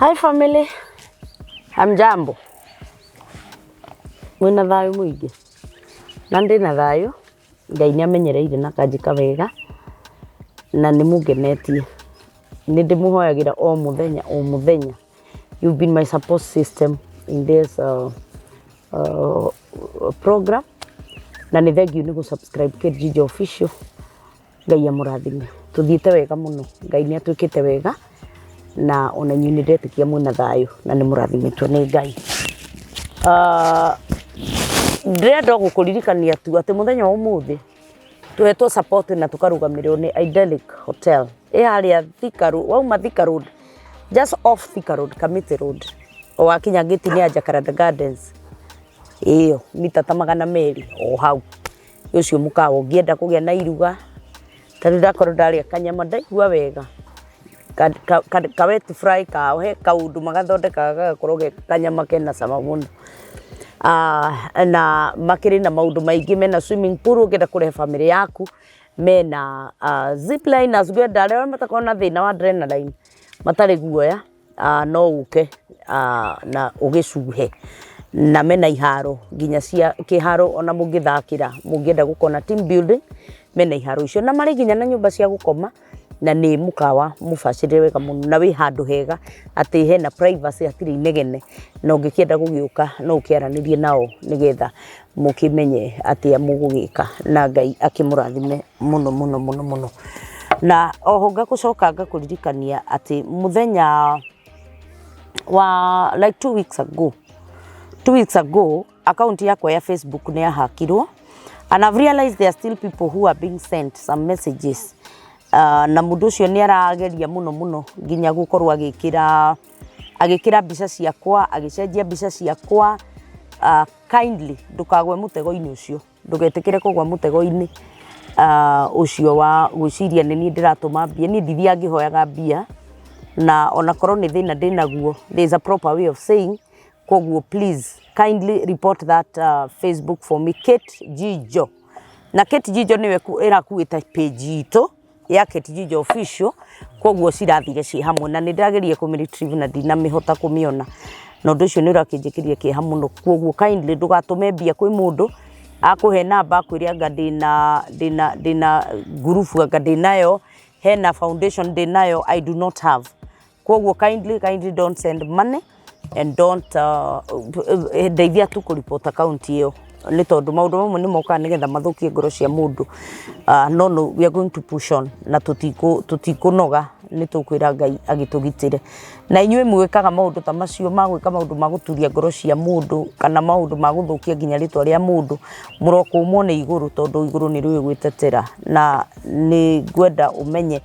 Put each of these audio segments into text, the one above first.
Hi family, hamjambo. Mwina thayo mwingi. Na ndina thayo, Ngai ni amenyereire na kanjika wega na ni mugenetie. Ni ndimuhoyagira o muthenya. You've been my support system in this program. Na ni thank you ni subscribe ke JIJO official. Ngai amurathime. Tuthiite wega muno. Ngai ni atwikite wega. Na ona nyunirete kia mwina thayo na ni murathimitwo ni Ngai. Ndrenda gukuririkania tu ati muthenya wa umuthi tuhetwo support na tukarugamirwo ni Idyllic Hotel haria Thika Road, wauma Thika Road, just off Thika Road, Kamiti Road, o wakinya gate ni Jacaranda Gardens, iyo mita ta 200 o hau ucio mukawa ngienda kugia na iruga tari ndakoro ndaria kanyama ndaigua wega ka wet fry ka he kaundu magathondeka gagakorwo kanyama kena cama muno. Na makiri na maundu maingi mena swimming pool ungenda kurehe family yaku, mena zip line azgwenda aria matakona thina wa adrenaline matari guoya, no uke na ugicuhe, na mena iharo nginya cia kiharo ona mungithakira mungienda gukona team building, mena iharo icio na mari nginya na nyumba cia gukoma na ni mukawa mubacirire wega muno na wi handu hega ati hena privacy atiri inegene na ungikienda gugiuka no ukiaranirie nao nigetha mukimenye ati amugugika na Ngai akimurathime muno. Na oho ngakucoka ngakuririkania ati muthenya wa like 2 weeks ago account yakwa ya Facebook ni yahakirwo, and I've realized there are still people who are being sent some messages. Na mundu ucio ni arageria muno nginya gukorwa agikira mbica ciakwa, agicenjia mbica ciakwa. Kindly ndukagwe mutego-ini ucio, ndugetikire kugwa mutego-ini ucio wa gwiciria ni ni ndiratuma mbia, ni ndithi angihoyaga mbia na ona korwo ni thina ndinaguo. There is a proper way of saying koguo. Please kindly report that Facebook for me, Kate JIJO. Na Kate JIJO niwe irakuita page itu ya Kate JIJO official, koguo cirathire ci hamwe na nindagerie kumiretrieve na ndinamihota kumiona, na undu ucio ni urakinjikirie ki hamuno. Koguo kindly ndugatume mbia kwi mundu akuhe namba akwiria dina group ga dinayo, hena foundation dinayo, I do not have. Koguo kindly don't send money and don't ndeithia tu ku report account iyo ni tondu maundu mamwe ni moka nigetha mathukie ngoro cia mundu. No we are going to push on na tutikunoga ni tukwira Ngai agitugitire. Na inyuĩ mwikaga maundu ta macio magwika maundu maguturia ngoro cia mundu kana maundu maguthukia nginya ritwa ria mundu, murokumwo ni iguru tondu iguru ni rui gwitetera. Na ni gwenda umenye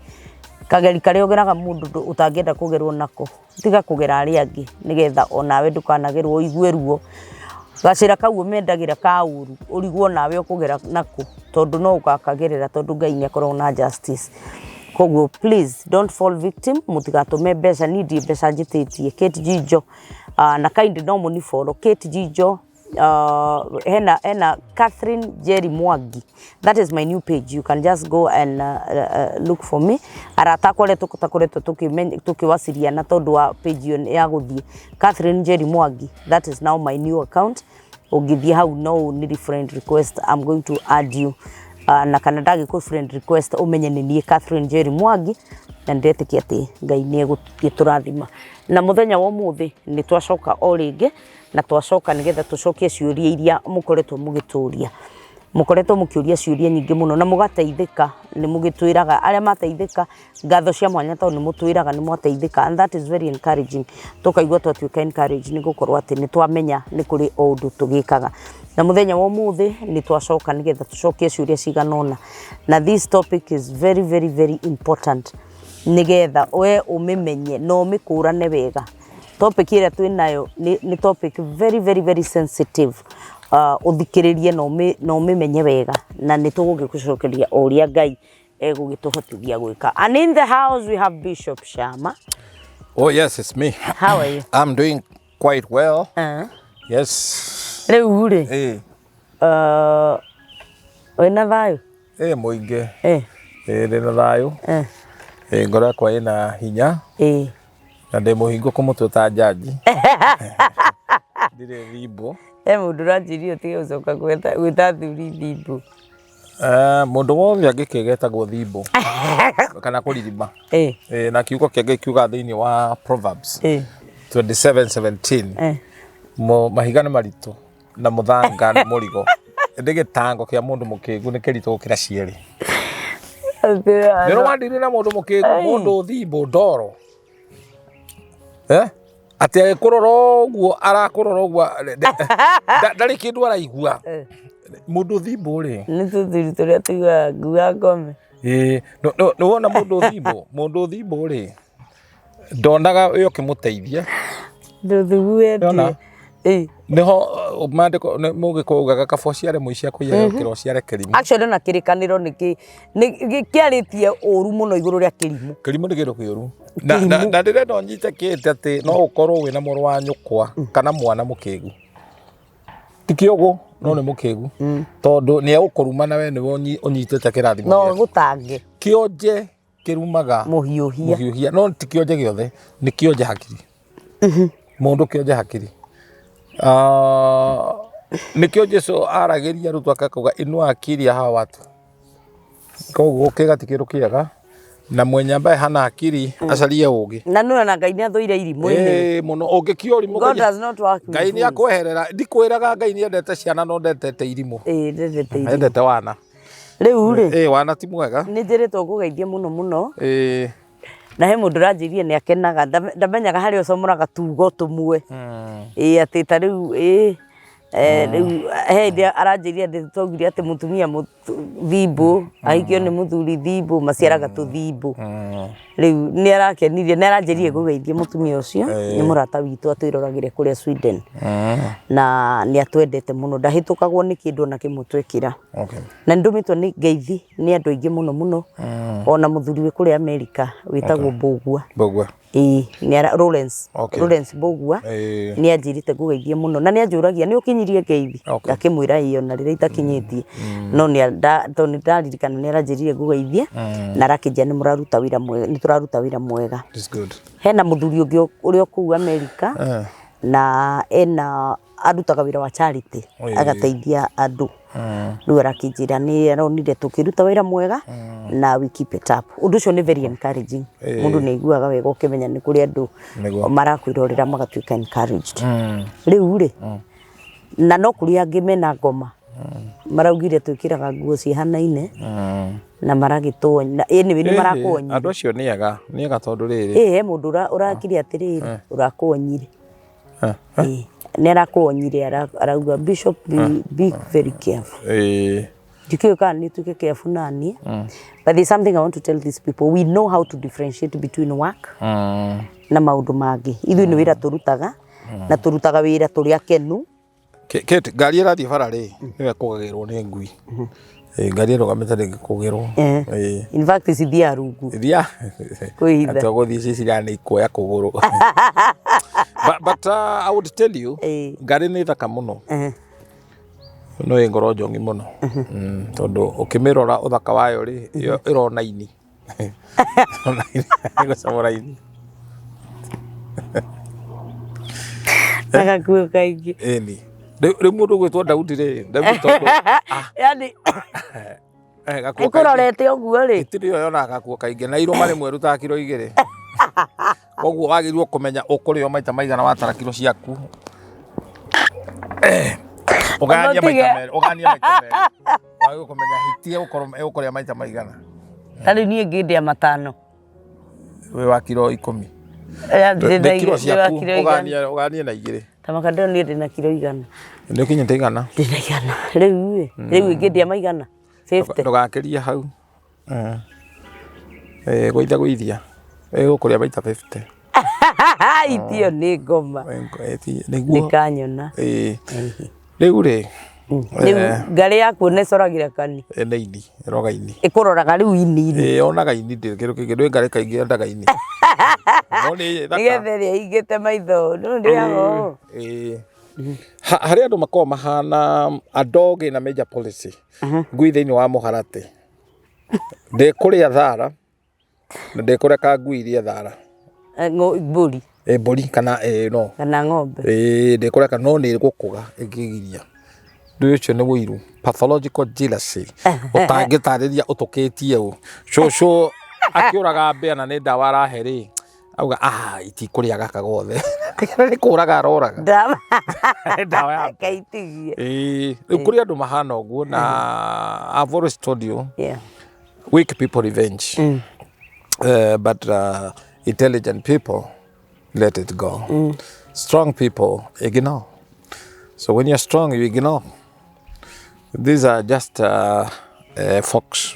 kageri karia ogeraga mundu utangienda kugerwo nako tiga kugera ari angi nigetha onawe ndukanagerwo igwe ruo. Gacira kau umendagira kauru urigwo nawe ukugera nako tondu no ukakagerera tondu Ngai ni akorwo na justice. Koguo please don't fall victim, mutigatume mbeca nidi mbeca njititie Kate JIJO. Na kind no muni follow Kate JIJO. Hena Catherine Jerry Mwangi, that is my new page. You can just go and look for me. Aratakore tukotakoreto tukiwasiria na tondu wa page ya guthie Catherine Jerry Mwangi. That is now my new account. Ugithie hau no need friend request, I'm going to add you. Na kanadagi ku friend request umenye ni Catherine Jerry Mwangi, na ndetiki ati Ngai ni eguturathima. Na muthenya wa umuthi ni twacoka o ringi na twacoka nigetha tucokie ciuria iria mukoretwo mugituria. Mukoretwo mukiuria ciuria nyingi muno na mugateithika, ni mugitwiraga aria mateithika ngatho cia mwanya tondu ni mutwiraga ni mwateithika, and that is very encouraging. Tukaigua twatuika encourage ni gukorwo ati ni twamenya ni kuri undu tugikaga. Na muthenya wa umuthi ni twacoka nigetha tucokie ciuria ciganona, na this topic is very important nigetha we umimenye no umikurane wega. Topic ira twinayo ni topic very sensitive. Uthikiririe no umimenye wega na ni tugugikucokeria oria Ngai egugituhotithia gwika. And in the house we have Bishop Shammah. Oh yes, it's me. How are you? I'm doing quite well. Yes. Reure. Wena thayo? Muinge. Rena thayo. Ngora kwa ina hinya. Na ndĩ mũhingo kũmũtua ta jaji. Ndirĩ thimbo. Mũndũ ũranjirie ũtige gũcoka gwĩta thuri thimbo. Mũndũ wothe angĩkĩgetagwo thimbo kana kũririma. Na kiugo kĩngĩ kiuga thĩinĩ wa Proverbs 27:17. Mahiga nĩ maritũ na mũthanga nĩ mũrigo. Gĩtango kĩa mũndũ mũkĩgu nĩ kĩritũ gũkĩra cierĩ. Nĩro wandirĩ na mũndũ mũkĩgu, mũndũ thimbo ndoro. Atĩ agĩkũrora ũguo arakũrora ũguo ndarĩ kĩndũ araigua. Mũndũ thimbo rĩ. Nĩ tũthuri tũrĩa tugaga ngua ngome. Nĩ wona mũndũ thimbo rĩ. Ndonaga ũyũ ũkĩmũteithia. Ndũthuguete. Nĩho mandĩko mũgĩkũgaga kabo ciare mũici akũiya gũkĩra ciare kĩrimũ. Actually na kĩrĩkanĩro nĩ kĩarĩtie ũru mũno igũrũ rĩa kĩrimũ. Kĩrimũ nĩ kĩndũ kĩũru. Na ndĩrenda ũnyite kĩte atĩ no ũkorwo wĩna mũrũ wa nyũkwa kana mwana mũkĩgu. Ti kĩũgũ no nĩ mũkĩgu. Tondũ nĩ egũkũruma na we nĩwe ũnyitĩte kĩrathimo. No gũtange. Kĩonje kĩrumaga mũhiũhia. No ti kĩonje gĩothe, nĩ kĩonje hakiri. Mũndũ kĩonje hakiri. Nĩkĩo Jesũ aragĩria arutwo akauga inua akili ya hawa watu. Koguo kĩgati kĩrũ kĩega na mwenye ambaye hana akili acarie ũgĩ. Na nũna na Ngai nĩ athũire irimũ-inĩ. Mũno ũngĩkio irimũ. God does not work with Ngai nĩ akweherera. Ndikwĩraga Ngai nĩ endete ciana no ndetete irimũ. Ndetete irimũ. Endete wana. Rĩu rĩ. Wana ti mwega. Nĩ njĩrĩtwo ngũgeithie mũno. Na he mũndũ ranjirie nĩ akenaga ndamenyaga harĩa ũcomoraga tugo tũmwe. Atĩ ta rĩu rĩu hĩndĩ aranjirie ndĩtogire atĩ mũtumia thimbo ahikio nĩ mũthuri thimbo maciaraga tũthimbo. Rĩu nĩ arakenirie nĩ aranjirie ngũgeithie mũtumia ũcio nĩ mũrata witũ atwĩroragĩre kũrĩa Sweden. Na nĩ atwendete mũno ndahĩtũkagwo nĩ kĩndũ na kĩmwe twekĩra. Na ndũmĩtwo nĩ ngeithi nĩ andũ aingĩ mũno. Ona mũthuri wĩ kũrĩa Amerika wĩtagwo Mbũgua. Nĩ Lawrence Mbũgua nĩ anjirĩte ngũgeithie mũno na nĩ anjũragia nĩ ũkinyirie ngeithi ngakĩmwĩra ĩyo na rĩrĩa itakinyĩtie no tondũ nĩ ndaririkana nĩ aranjĩrire ngũgeithie na arakĩnjia nĩ tũraruta wĩra mwega. Hena mũthuri ũngĩ ũrĩa kũu Amerika na arutaga wĩra wa charity agateithia andũ. Rĩu arakĩnjĩra nĩ aronire tũkĩruta wĩra mwega na we keep it up. Ũndũ ũcio nĩ very encouraging. Mũndũ nĩ aiguaga wega ũkĩmenya nĩ kũrĩ andũ marakwĩrorera magatuĩka encouraged. Rĩu rĩ na no kũrĩ angĩ mena ngoma maraugire twĩkĩraga nguo cihanaine na maragĩtwonya nĩ marakonyire. Andũ acio nĩ ega tondũ rĩrĩ. He mũndũ ũrakire atĩrĩrĩ ũrakonyire. Nĩ arakonyire arauga Bishop be very careful. Ndikĩũĩ kana nĩ tuĩke careful nani. But there's something I want to tell these people. We know how to differentiate between work na maũndũ mangĩ. Ithuĩ nĩ wĩra tũrutaga na tũrutaga wĩra tũrĩ akenu. Kate ngari ĩrathiĩ bara rĩ nĩwe kũgagĩrwo nĩ ngui. Ngari ĩrũgamĩte ndĩngĩkũgĩrwo. In fact cithia rungu. Thia. Kũhitha. Atagũthiĩ cicira nĩ ikuoya kũgũrũ. But I would tell you ngari nĩ thaka mũno. No ĩngoro njongi mũno. Tondũ ũkĩmĩrora ũthaka wayo rĩ ĩrona ini. Ĩgũcamũra ini. Agakuo kaingĩ. Ĩni. Rĩu mũndũ gwĩtwo Daudi rĩ tondũ yani ĩkũrorete ũguo rĩ itirĩ yonaga gakuo kaingĩ na irũma rĩmwe rutaga kiro 2. Koguo wagĩrĩirwo kũmenya ũkũrĩo maita maigana watara kiro ciaku. Ũgania maita merĩ. Wagĩrĩirwo kũmenya hitie ũkũrĩa maita maigana. Tarĩ niĩ ngĩndĩa 5. Wĩ wa kiro 10. Ndĩ kiro ciaku ũganie na 2. Tamakadeo nĩ ndĩ na kiro 100. Nĩ kinyĩte 100. Ndĩ na 100. Rĩu ngĩndĩa maigana 50. Ndũgakĩria hau. Gũithia. Ũkũrĩa maita 50. Itio nĩ ngoma. Nĩ kanyona. Rĩu rĩ. Ngari yaku nĩ coragira kani. Nĩ ini, roga ini. Ĩkũroraga rĩu ini. Yonaga ini ndĩkĩrũ kĩngĩ ndũĩ ngari kaingĩ yendaga ini. Nĩgetha ĩrĩa ingĩte maitho. Ndĩago. Harĩ andũ makoragwo mahana a dog in a major policy. Ngui thĩinĩ wa mũharatĩ. Ndĩkũrĩa thara na ndĩkũreka ngui irie thara. Mburi. Mburi kana no. Kana ng'ombe. Ndikureka no ni gukuga ingigiria. Ndu ucio ni wiru. Pathological jealousy. Utangitariria utukitie u. Shosho akiuraga mbea na ni ndawa araheri. Auga itikũrĩa gaka gothe nĩ kũraga aroraga ndawa ya kaitigie rĩu kũrĩ andũ mahana ũguo na I've always told you weak people revenge but intelligent people let it go strong people ignore so when you're strong you ignore these are just fox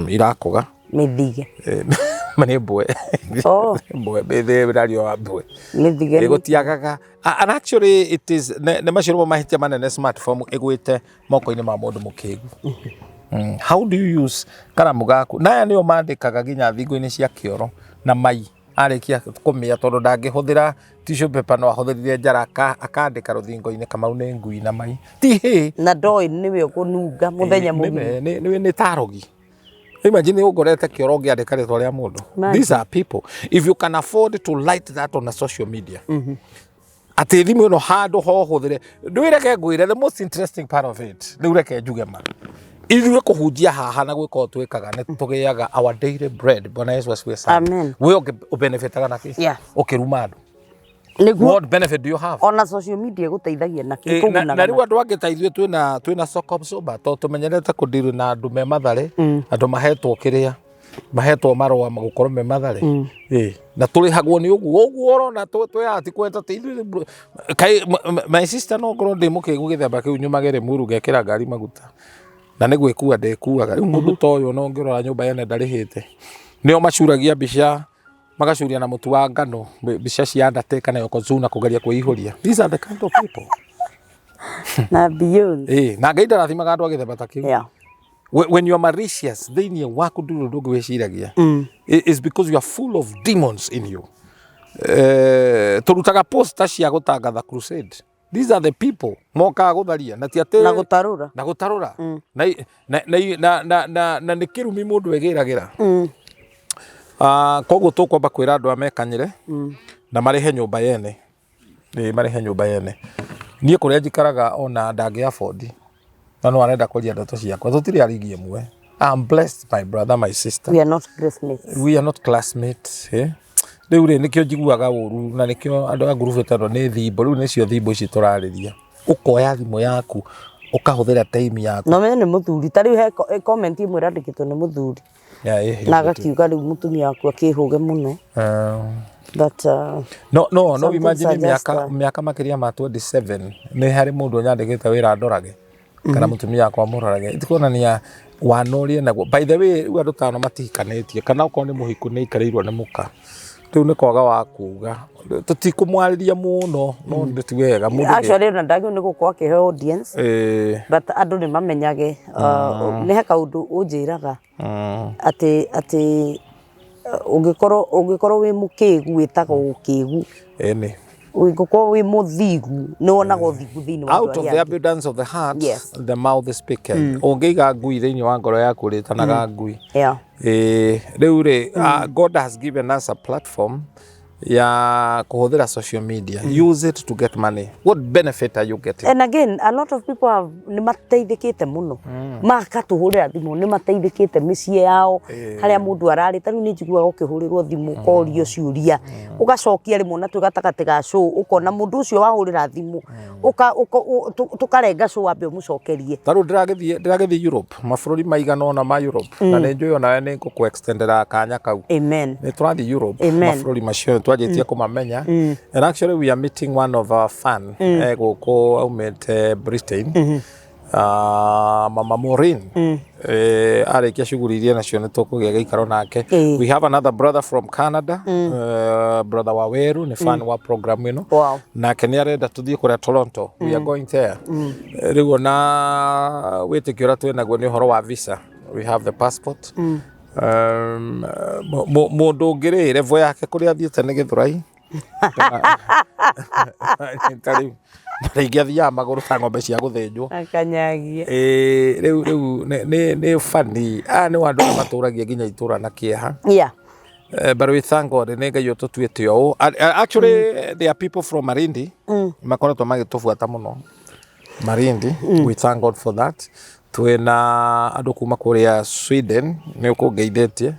irakũga mĩthige mane boy boy be radio boy gutiagaga and actually it is ne mashiro mahitia manene smartphone egwite moko-ini ma mundu mukigu how do you use karamu gaku naya niyo mandikaga ginya thingo-ini cia kioro na mai arikia kumia tondu ndangihũthĩra tissue paper no ahũthĩrire njara akandika rũthingo-ini Kamau nĩ ngui na mai ti na ndoi niwe ũkũnunga muthenya mũgima nĩ tarogi. Imagine you gorete kiorogi andika ritwa ria mundu. These are people. If you can afford to light that on a social media. Ati thimu no handu ho huthire. Ndwireke ngwire the most interesting part of it. Ndwireke njuge ma. Ithuĩ kũhunjia haha na gwĩka twĩkaga nĩ tũgĩaga our daily bread. Bwana Yesu asifiwe sana. Amen. Wewe ũbenefitaga na kĩ? Ũkĩruma andũ. What benefit do you have? On social media gũteithagia na kĩkũgunaga. Na rĩu andũ angĩ ta ithuĩ twĩna sokob soba to tũmenyerete kũndiru na andũ me matharĩ andũ mahetwo kĩrĩa mahetwo marũa magũkorwo me matharĩ na tũrĩhagwo nĩ ũguo ũrona twĩati kwenda ithuĩ my sister no ngorwo ndĩ mũkĩgu gĩthemba kĩu nyumagĩre muru ngekĩra ngari maguta na nĩ gwĩkua ndĩkuaga rĩu mũndũ ta ũyũ no ngĩrora nyũmba yene ndarĩhĩte nĩo macuragia mbica magacuria na mutu wa ngano mbica cia ndateka na yokozuna kugeria kwĩihũria. These are the kind of people na beyond na Ngai ndarathimaga andũ agĩthemba ta kĩu. When you are malicious thĩinĩ waku ndũrĩ ũndũ ũngĩ wĩciragia is because you are full of demons in you. Tũrutaga poster cia gũtangatha crusade. These are the people mokaga gũtharia na ti atĩ na gũtarũra na nĩ kĩrumi mũndũ egĩragĩra. Koguo tũkwamba kwĩra andũ amekanyĩre na marĩhe nyũmba yene marĩhe nyũmba yene niĩ kũrĩa njikaraga ona ndangĩ afford na no arenda kũria ndeto ciakwa tũtirĩ arigi ĩmwe. I'm blessed my brother my sister. We are not classmates rĩu nĩkĩo njiguaga ũru na nĩkĩo andũ a group ĩtano nĩ thimbo rĩu nĩcio thimbo ici tũrarĩria ũkoya thimũ yaku ũkahũthĩra time yaku no menye nĩ mũthuri ta rĩu he comment imwe ĩrandĩkĩtwo nĩ mũthuri na agakiuga rĩu mũtumia waku akĩhũge mũno but no imagine miaka makĩria ma 27 nĩ harĩ mũndũ nyandĩkĩte wĩra ndorage kana mũtumia wakwa mũrorage itikuonania wanorie naguo. By the way rĩu andũ tano matihikanĩtie kana okorwo nĩ mũhiku nĩ ikarĩirwo nĩ mũka rĩu nĩ kwaga wa kuga tũtikũmwarĩria mũno no nĩ ti wega mũndũ actually na ndagĩo nĩ gũkorwo akĩhe audience but andũ nĩ mamenyage nĩ he kaũndũ ũnjĩraga atĩ ũngĩkorwo wĩ mũkĩgu wĩtagwo ũkĩgu ũngĩkorwo wĩ mũthigu nĩ wonaga ũthigu thĩinĩ wa out of the abundance of the heart the mouth is speaking. Ũngĩiga ngui thĩinĩ wa ngoro yaku rĩtanaga ngui. Rĩu rĩ God has given us a platform ya kuhũthĩra social media. Use it to get money. What benefit are you getting? And again a lot of people have nĩ mateithĩkĩte mũno makatũhũrĩra thimũ nĩ mateithĩkĩte mĩciĩ yao harĩa mũndũ ararĩ ta rĩu nĩ njiguaga ũkĩhũrĩrwo thimũ korio ciũria ũgacokia rĩmwe na twĩ gatagatĩ ga show ũkona mũndũ ũcio wahũrĩra thimũ tũkarenga show ambe ũmũcokerie. Ta rĩu ndĩragĩthiĩ Europe mabũrũri maigana ũna ma Europe na nĩ njũĩ onawe nĩ ngũkũ extendera kanya kau. Amen. Nĩ tũrathiĩ Europe mabũrũri macio twajetia kumamenya and actually we are meeting one of our fan gũkũ aumĩte Britain Mama Maureen arĩkia shughuli iria nacio nĩ tũkũgĩa gĩikaro nake. We have another brother from Canada brother Waweru nĩ fan wa program ĩno nake nĩ arenda tũthiĩ kũrĩa Toronto. We are going there rĩu ona wĩtĩkio ũrĩa twĩ naguo nĩ ũhoro wa visa. We have the passport mũndũ ũngĩ rĩ revo yake kũrĩa athiĩte nĩ Gĩthũrai rĩngĩ athiaga magũrũ ta ng'ombe cia gũthĩnjwo akanyagie rĩu nĩ funny nĩ andũ matũragia nginya itũra na kĩeha But we thank God nega yo tutuete o. Actually there are people from Marindi makoretwo magitufuata muno Marindi. We thank God for that. Twina andu kuma kuria Sweden ni ukungeithĩtie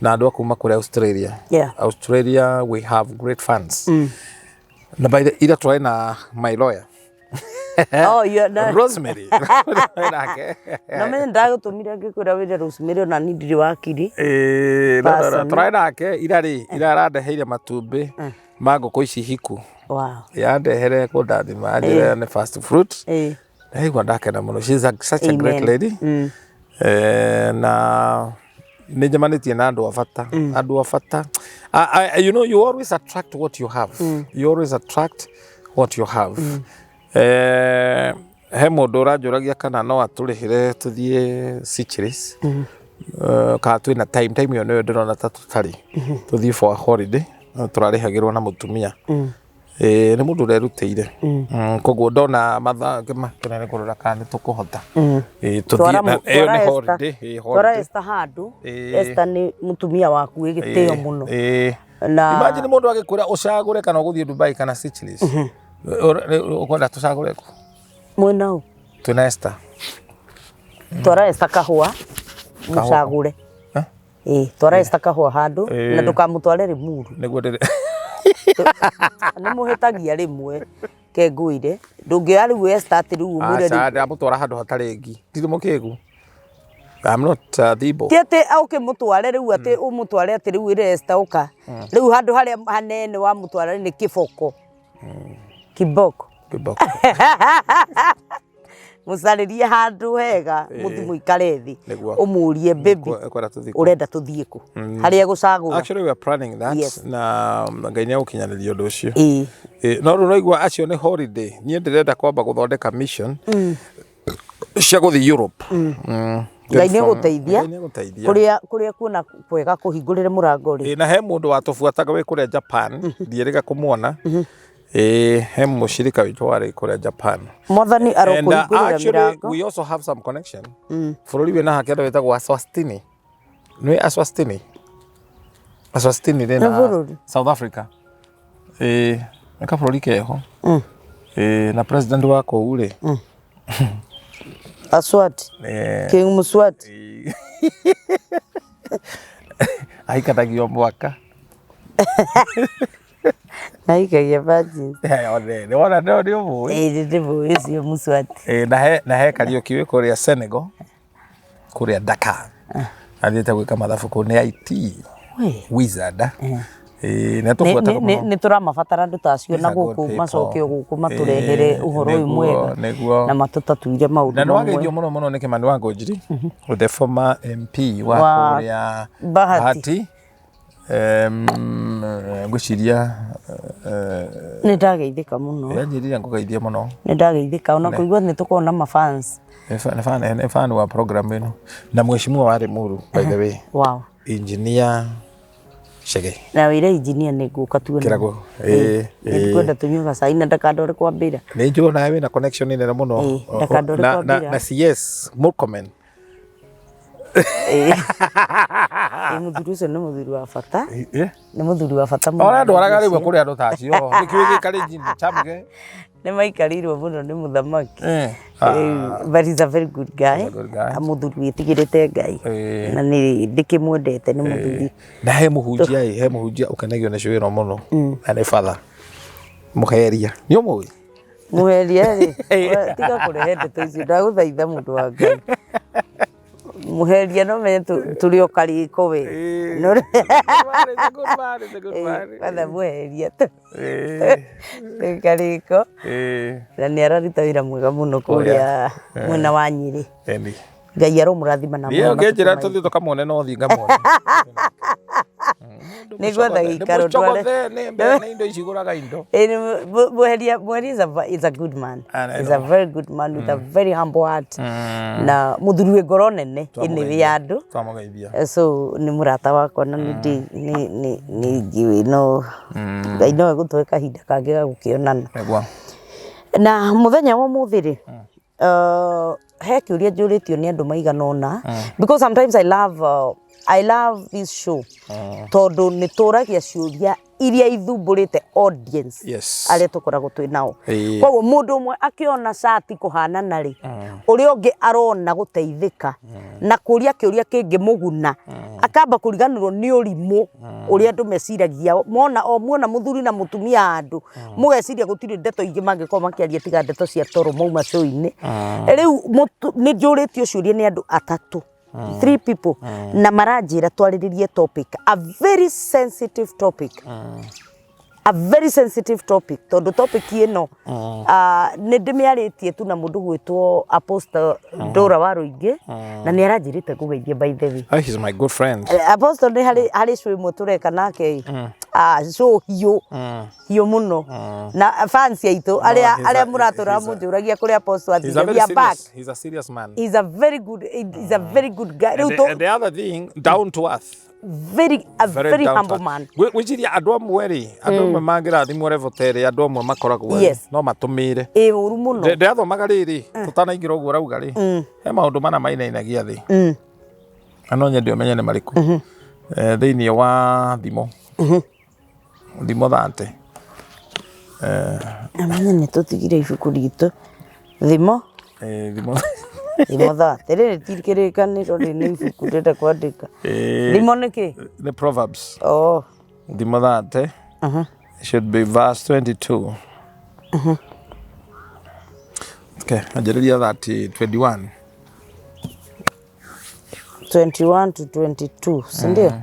na andu kuma kuria Australia. Australia we have great fans. Na by the ida twaina my lawyer. Oh, you're not. Rosemary. No me ndagutumira ngikura wire Rosemary na nindiri wakiri. No, try nake ira randeheire matumbi ma ngũkũ ici hiku. Wow. Yandehere kũndathima anjĩre nĩ fast fruit. Ndaigua ndakena mũno. She's such a great lady. Na nĩ njemanĩtie na andũ a bata. You know, you always attract what you have. You always attract what you have. He mũndũ ũranjũragia kana no atũrĩhĩre tũthiĩ Seychelles. Kana twĩna time ĩyo nĩyo ndĩrona ta tũtarĩ tũthiĩ for a holiday tũrarĩhagĩrwo na mũtumia. Nĩ mũndũ ũrerutĩire. Koguo ndona mathaa nĩ kũrora kana nĩ tũkũhota. Tũthiĩ ĩyo nĩ holiday. Twara Esther handũ. Esther nĩ mũtumia waku wĩgĩtĩo mũno. Imagine mũndũ agĩkwĩra ũcagũre kana ũgũthiĩ Dubai kana Seychelles. Ukwenda tucagũre kũ? Mwena ũũ. Twĩna Esther. Twara Esther kahũa mũcagũre. Twara Esther kahũa handũ na ndũkamũtware Limuru. Nĩguo ndĩrĩ. Nĩ mũhĩtagia rĩmwe ke ngũire. Ndũngĩoya rĩu Esther atĩ rĩu ũmwĩre rĩu. Aca ndamũtwara handũ hatarĩ ngi. Ndirĩ mũkĩgu. I'm not Thibo. Tiete ũkĩmũtware rĩu atĩ ũmũtware atĩ rĩu ĩrĩ Esther ũka. Rĩu handũ harĩa hanene wa mũtwara nĩ kĩboko. Kiboko. Mũcarĩrie handũ hega mũthi mũikare thĩ ũmũrie baby ũrenda tũthiĩ kũ harĩa gũcagũra. Actually we are planning that na Ngai nĩ agũkinyanĩria ũndũ ũcio. No rĩu noigua acio nĩ holiday. Niĩ ndĩrenda kwamba gũthondeka mission cia gũthiĩ Europe. Ngai nĩ gũteithia kũrĩa kuona kwega kũhingũrĩre mũrango rĩ. Na he mũndũ watũbuataga wĩ kũrĩa Japan ndierĩga kũmuona. He mũcirika witũ warĩ kũrĩa Japan. Mwathani arokũhingũrĩra mĩrango. We also have some connection. Bũrũri wĩna hakenda wĩtagwo Aswastini. Nĩ Aswastini? Aswastini rĩna South Africa. Nĩ kabũrũri keho. Na president wa kũu rĩ. Aswati. King Muswati. Aikatagio mwaka. Naikagia virgins. Nĩ wona nĩ ũmũĩ. Ndĩ mũĩ ũcio Muswati. Na he Kariuki wĩ kũrĩa Senegal kũrĩa Dakar. Athiĩte gwĩka mathabu kũu nĩ IT wizard. Nĩ tũramabatara andũ ta acio na gũkũ macokio gũkũ matũrehere ũhoro ũyũ mwega na matũtatuire maũndũ mamwe. Na nĩ wageithio mũno mũno nĩ Kimani wa Ngonjiri, the former MP wa kũrĩa Bahati. Ngwĩciria nĩ ndageithĩka mũno. Yanjĩrire ngũgeithia mũno. Nĩ ndageithĩka ona kũigua nĩ tũkorwo na mafans. Nĩ fan wa program ĩno na mheshimiwa wa Limuru by the way. Wow. Engineer Shege. Na wĩra engineer nĩ ngũka tuone. Kĩrago. Nĩngwenda tũnyue gacai na ndakandore kwambĩra. Nĩ njũĩ nawe wĩna connection nene mũno. Ndakandore kwambĩra. Na CS Murkomen. Mũthuri ũcio nĩ mũthuri wa bata. Nĩ mũthuri wa bata mũno. Ona ndwaraga rĩu kũrĩ andũ ta acio. Nĩkĩo gĩkarĩ njini chamge. Nĩ maikarirwo mũno nĩ mũthamaki. But he's a very good guy. Mũthuri wĩtigĩrĩte Ngai. Na nĩ ndĩkĩmwendete nĩ mũthuri. Na he mũhunjia ũkenagio nĩ cũĩro mũno. Na nĩ father. Mũheria. Nĩ ũmũĩ? Mũheria rĩ. Tiga kũrehe ndeto icio ndagũthaitha mũndũ wa Ngai. Muheria no me turi okariko we no kada muheria tu kariko na nĩ ararita wĩra mwega mũno kũrĩa mwena wa Nyĩrĩ. Ngai aromũrathima na mũno. Nĩ ngĩnjĩra tũthiĩ tũkamwone no thiĩ ngamwone. Nĩgwetha gĩikaro tware. Nĩ indo icigũraga indo. Muheria is a good man. He's a very good man with a very humble heart. Na mũthuri wĩ ngoro nene ĩnĩ ya andũ. So nĩ mũrata wakwa na nĩ njũĩ no Ngai no egũtũhe kahinda kangĩ ga gũkĩonana. Na mũthenya wa ũmũthĩ rĩ he kĩũria njũrĩtio nĩ andũ maigana ũna because sometimes I love I love this show tondu ni turagia ciuria iria ithumburite audience aria tukoragwo twi nao koguo mundu umwe akiona shati kuhanana ri uria ungi arona guteithika na kuria kiuria kingi muguna akamba kuriganirwo ni urimu uria andu meciragia muona muthuri na mutumia andu mugeciria gutiri ndeto ingi mangiko makiaria tiga ndeto cia toro mauma show-ini riu ni njuritio ciuria ni andu atatu 3 people na maranjira twariririe topic a very sensitive topic a very sensitive topic tondu topic ino ni ndimiaritie tu na mundu gwitwo Apostle Dora Waruingi na ni aranjirite kugeithia by the way. He's my good friend. Apostle ni hari show imwe tureka nake show hiyo muno na fans yaitu aria muratura munjuragia kuri Apostle athithia back. He's a serious man. He's a very good guy. And the other thing, down to earth. Very humble man. Wijiria andu amwe ri andu amwe mangira thimu revotere andu amwe makoragwo no matumire uru muno ndathomaga riri tutanaingira uguo rauga ri he maundu mana mainainagia thi ano nyendi umenye ni mariku thiini wa thimo thante amenye ni tutigire ibuku ritu thimo thimo thate riri tirikirikaniro ri ni ibuku ndenda kwandika thimo niki the Proverbs thimo thate should be verse 22 okay anjariria that 21 to 22 sindio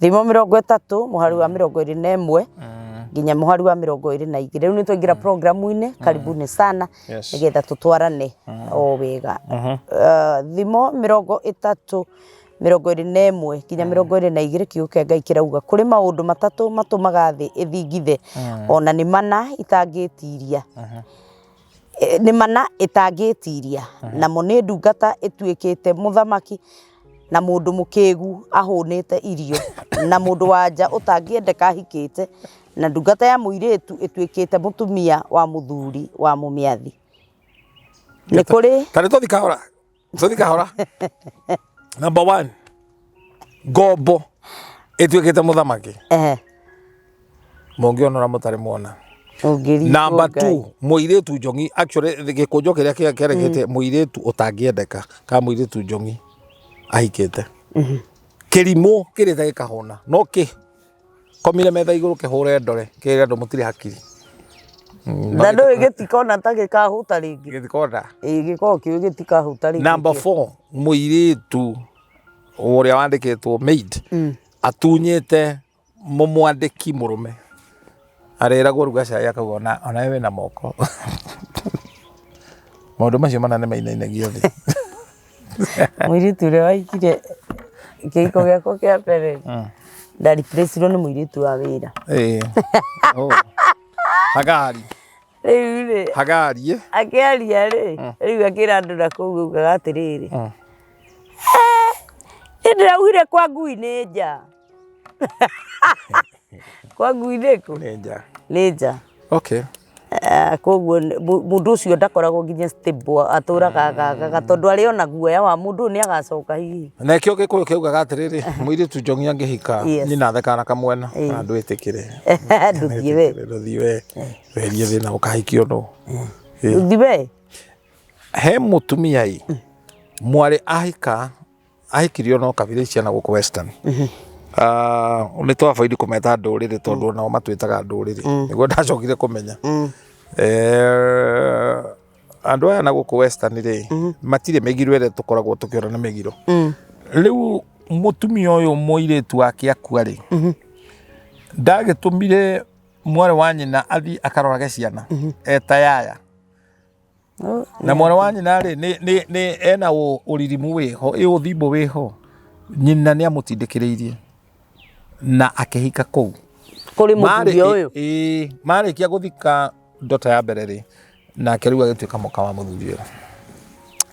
thimo 30 muhari wa 21 nginya muhari wa 22 riu ni twaingira programu-ini karibuni sana nigetha tutwarane o wega thimo 30 21 nginya 22 kiuke Ngai kirauga kuri maundu matatu matumaga thi ithingithe ona ni mana itangitiria ni mana itangitiria namo ni ndungata ituikite muthamaki na mundu mukigu ahunite irio na mundu wanja utangiendeka ahikite na ndungata ya muiritu ituikite mutumia wa muthuri wa mumiathi ni kuri tari tuthikahora number 1 gombo ituikite muthamaki mungionora mutari muona number 2 muiritu njongi actually gikunjo kiria kiarekete muiritu utangiendeka ka muiritu njongi ahikite kirimo kirita gikahona no ki komire metha iguru kihure ndore kiri andu mutiri hakiri ndando igitikona ta gikahuta ringi gitikona giko kiu gitikahuta ringi number 4 muiritu uria wandikitwo maid atunyite mumwandiki murume areragwo ruga cai akagona ona we na moko maundu macio manane mainainagia thi muiritu uria waikire kiko giako kia mbere ndari presiro ni muiritu wa wira Hagari riu Hagari akiaria ri riu akira andu na kuu ugaga atiriri ndiraugire kwa ngui ni nja kwa ngui niku ni nja okay koguo mundu ucio ndakoragwo nginya stable aturaga tondu ariona guoya wa mundu ni agacoka hihi na kio gikuyu kiugaga atiriri muiritu njongi angihika nyina thekana kamwena na ndwitikire nduthiwe werie thina ukahikio no nduthiwe he mutumia i mwari ahikirio no kabira ciana guku western ni twafaidi kumeta nduriri tondu nao matwitaga nduriri niguo ndacokire kumenya andu aya na guku western ri matire megiro ere tukoragwo tukiora na megiro riu mutumia uyu muiritu akiakua ri ndagitumire mwari wa nyina athi akarorage ciana etayaya na mwari wa nyina ri ni ena uririmu wiho uthimbo wiho nyina ni amutindikiriirie na akihika kuu kuri mutumia uyu marikia guthika ndota ya mbere ri na akiriwa gituika muka wa muthuri uyu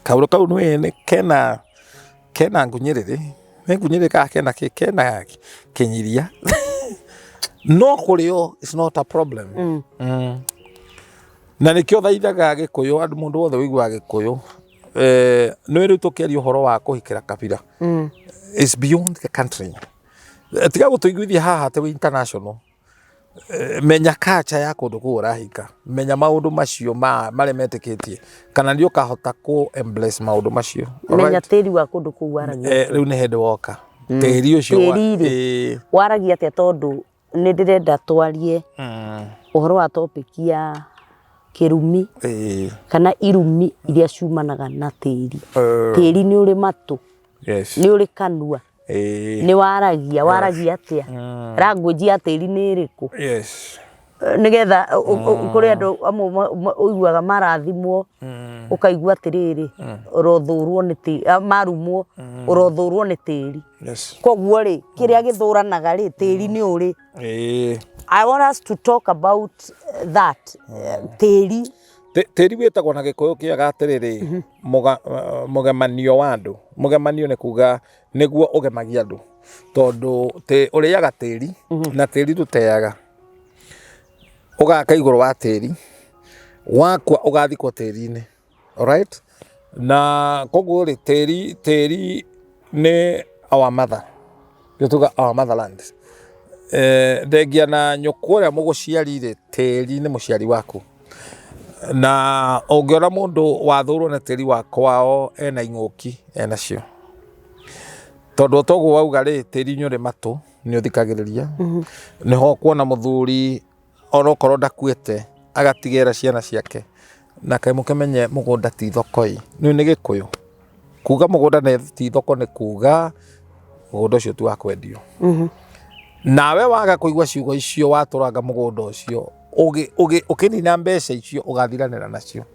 kauro kau ni kena ngunyiriri ni ngunyiriri ka kena kinyiria no kurio is not a problem na nikio thaithaga gikuyu andu mundu wothe wigua gikuyu no riu tukiaria uhoro wa kuhikira kabira is beyond the country. Tiga gutuiguithia haha te international. Menya culture ya kundu ku urahika, menya maundu macio mari metikitie kana ndio kahota ku embrace maundu macio. Menya tiri wa kundu ku waragia riu ni hende woka tiri ucio waragia atia tondu ni ndirenda twarie uhoro wa topic ya Kirumi kana irumi iria ciumanaga na tiri. Tiri ni uri matu, ni uri kanua, ni waragia atia, language ya tiri ni iriku. Nigetha kuri andu amwe uiguaga marathimwo ukaigua atiriri urothurwo ni tiri, marumwo urothurwo ni tiri. Koguo ri kiria githuranaga ri tiri ni uri. I want us to talk about that. Tiri wetagwo na gikuyu kiaga atiriri mugemanio wa andu. Mugemanio ni kuga niguo ugemagia andu tondu uriaga tiri na tiri tuteaga ugaka iguru wa tiri wakwa ugathikwo tiri-ini. Alright, na koguo ri tiri ni our mother, tuga our motherland. Ndengia na nyoko uria muguciarire tiri ni muciari waku, na ungiona mundu wathurwo na tiri wa kwao ena ing'uki enacio tondu toguo wauga ri tiri nyuri matu ni uthikagiriria. Niho kuona muthuri orokorwo ndakuite agatigera ciana ciake na kai mukemenye mugunda ti thokoi. Ni gikuyu kuga mugunda ni ti thoko ni kuga mugunda ucio tu wa kwendio. Nawe waga kuigwa ciugo icio waturanga mugunda ucio ukinina mbeca icio ugathiranira nacio.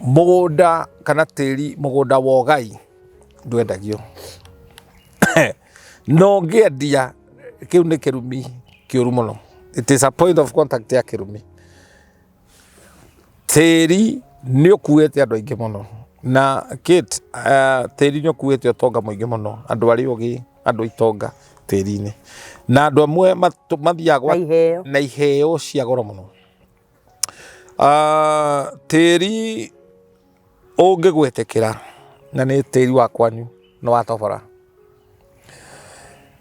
Mugunda kana tiri mugunda wa ugai ndwendagio. No ngiendia kiu ni Kirumi kiuru muno. It is a point of contact ya Kirumi. Tiri ni ukuete andu aingi muno na kit tiri ni ukuete utonga muingi muno, andu ari ugi, andu itonga tiri-ini, na andu amwe mathiagwa na iheo cia goro muno. Tiri ungigwetekera na ni tiri wa kwanyu no watobora.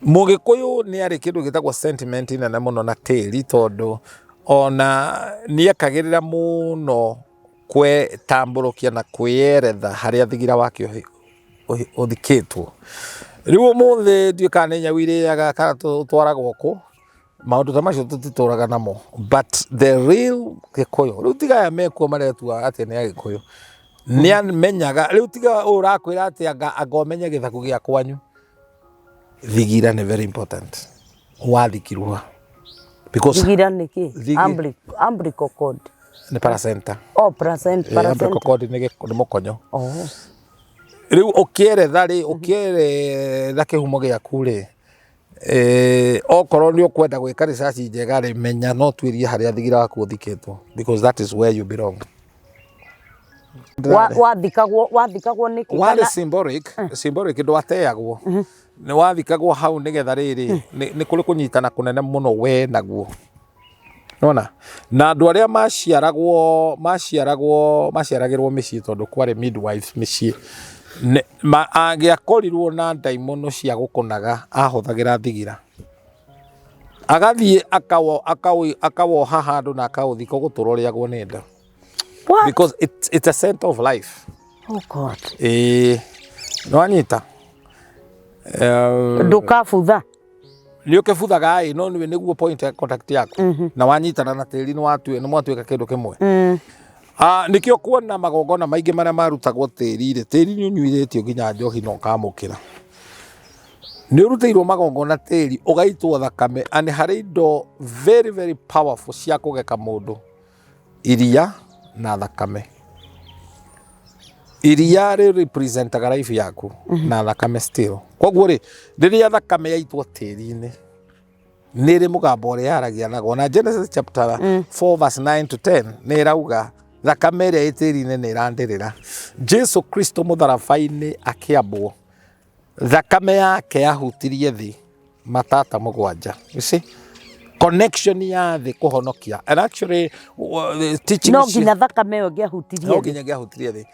Mugikuyu ni ari kindu gitagwo sentiment nene muno na tiri tondu ona ni akagirira muno kwe tamburukia na kwieretha haria thigira wake uthikitwo. Riu muthi nduika ni nyawiriaga kana tutwaragwo ku maundu ta macio tutituraga namo, but the real gikuyu riu tiga ya mekuo maretua ati ni agikuyu ni amenyaga. Riu tiga urakwira ati agomenya githaku gia kwanyu. Thigira ni very important wathikirwa because thigira ni ki umbilical cord ni placenta. Placenta umbilical cord ni mukonyo. Riu ukieretha kihumo giaku ri okorwo ni ukwenda gwika research njega ri menya no twirie haria thigira waku uthikitwo because that is where you belong. Wathikagwo niki kana symbolic ndwateagwo ni wathikagwo hau nigetha riri ni kuri kunyitana kunene muno we naguo. Nona na andu aria maciaragirwo micii tondu kwari midwives micii angiakorirwo na ndaimono cia gukunaga ahuthagira thigira agathie akawoha handu na akauthika gutura uriagwo ni nda because it's a center of life. Oh God. No anyita ndukabutha ni ukibuthaga no niwe niguo point ya contact yaku na wanyitana na tiri ni mwatuika kindu kimwe. Nikio kuona magongona maingi maria marutagwo tiri ni unyuiretio nginya njohi no kamukira ni urutiirwo magongona tiri ugaitwo thakame and hari indo very very powerful cia kugeka mundu. Iria na thakame. Iria representaga life yaku na thakame still. Koguo ri riria thakame yaitwo tiri-ini ni ri mugambo uria yaragia nago na Genesis chapter 4 verse 9 to 10 ni rauga thakame iria itiri-ini ni irandirira Jesu Kristo mutharabai-ini akiambwo thakame yake yahutirie thi matata mugwanja. You see connection ya thi kuhonokia and actually teaching no nginya thakame yo ngiahutirie thi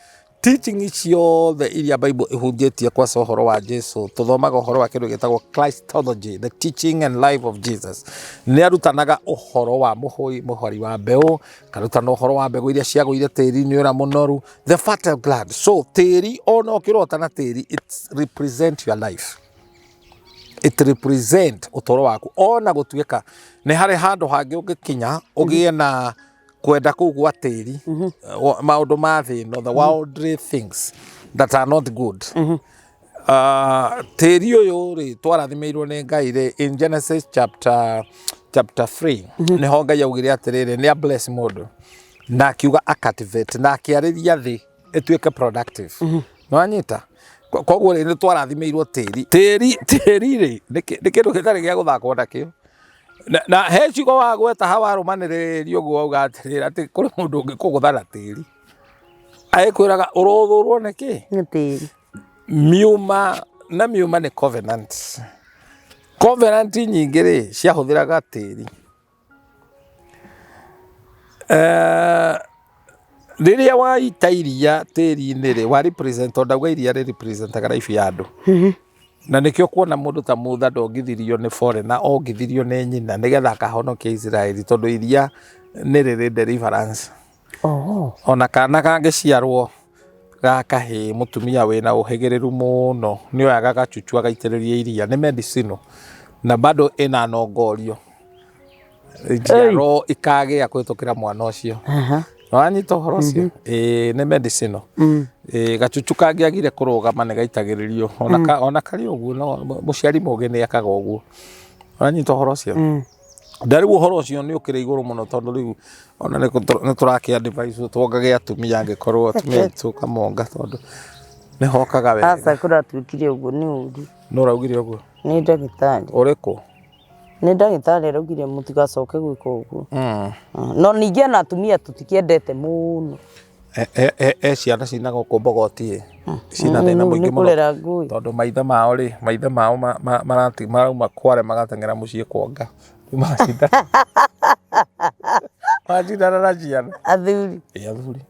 teaching ciothe iria Bible ihunjĩtie kwa ũhoro wa Jesu tuthomaga ũhoro wa kĩndũ gĩtagwo Christology, the teaching and life of Jesus. Nĩ arutanaga ũhoro wa mũhari wa mbeũ, karutana ũhoro wa mbegũ iria ciagũire tĩri-inĩ ũrĩa mũnoru, the fertile ground. So tĩri ona ũkĩrota na tĩri, it represent your life. It represent ũtũũro waku. Ona gũtuĩka nĩ harĩ handũ hangĩ ũngĩkinya ũgĩe na kwenda kũu gwa tĩri, maũndũ ma thĩ ĩno, the worldly things that are not good. Tĩri ũyũ rĩ twarathimĩirwo nĩ Ngai rĩ, in Genesis chapter 3 nĩho Ngai augire atĩrĩrĩ nĩ a bless mũndũ na akiuga a cultivate na akĩarĩria thĩ ĩtuĩke productive. Nĩwanyita? Koguo rĩ nĩ twarathimĩirwo tĩri. Tĩri rĩ nĩ kĩndũ gĩtarĩ gĩa gũthakwo nakĩo. Na he ciugo wa gweta hawa rũmanĩrĩri ũguo auga atĩrĩrĩ atĩ kũrĩ mũndũ ũngĩkũgũtha na tĩri agĩkwĩraga ũrothũrwo nĩkĩ? Nĩ tĩri. Miuma nĩ covenant. Covenant nyingĩ rĩ ciahũthĩraga tĩri. Rĩrĩa waita iria tĩri-inĩ rĩ wa represent ndauga iria rĩ representaga life ya andũ. Na nĩkĩo kuona mũndũ ta Mutha ndongithirio nĩ foreigner, ongithirio nĩ nyina nĩgetha akahonokia Israeli tondũ iria nĩ rĩrĩ deliverance. Ona kana kangĩciarwo gakahĩ mũtumia wĩna ũhĩgĩrĩru mũno nĩoyaga gacucu agaitĩrĩria iria, nĩ medicinal na bado ĩna nongorio njiaro ikagĩa kũhĩtũkĩra mwana ũcio. Wanyita ũhoro ũcio? Nĩ medicinal. Gacucu kangĩagire kũrũgama nĩ gaitagĩrĩrio ona karĩ ũguo no mũciari mũgĩ nĩ ekaga ũguo. Wanyita ũhoro ũcio? Ndarĩ ũhoro ũcio nĩ ũkĩrĩ igũrũ mũno tondũ rĩu ona nĩ tũrakĩ advice tuongage atumia angĩkorwo atumia aitũ kamonga tondũ nĩ hokaga wega. Aca kũratuĩkire ũguo nĩ ũru. Nũ ũraugire ũguo? Nĩ ndagĩtarĩ. Ũrĩkũ? Nĩ ndagĩtarĩ araugire mũtigacoke gwĩka ũguo. No ningĩ na atumia tũtikĩendete mũno. Ciana cina gũkũ Bogoti cina thĩna mũingĩ mũno tondũ maithe mao marauma Kware magateng'era mũciĩ kuonga. Macindana na ciana. Athuri. Athuri.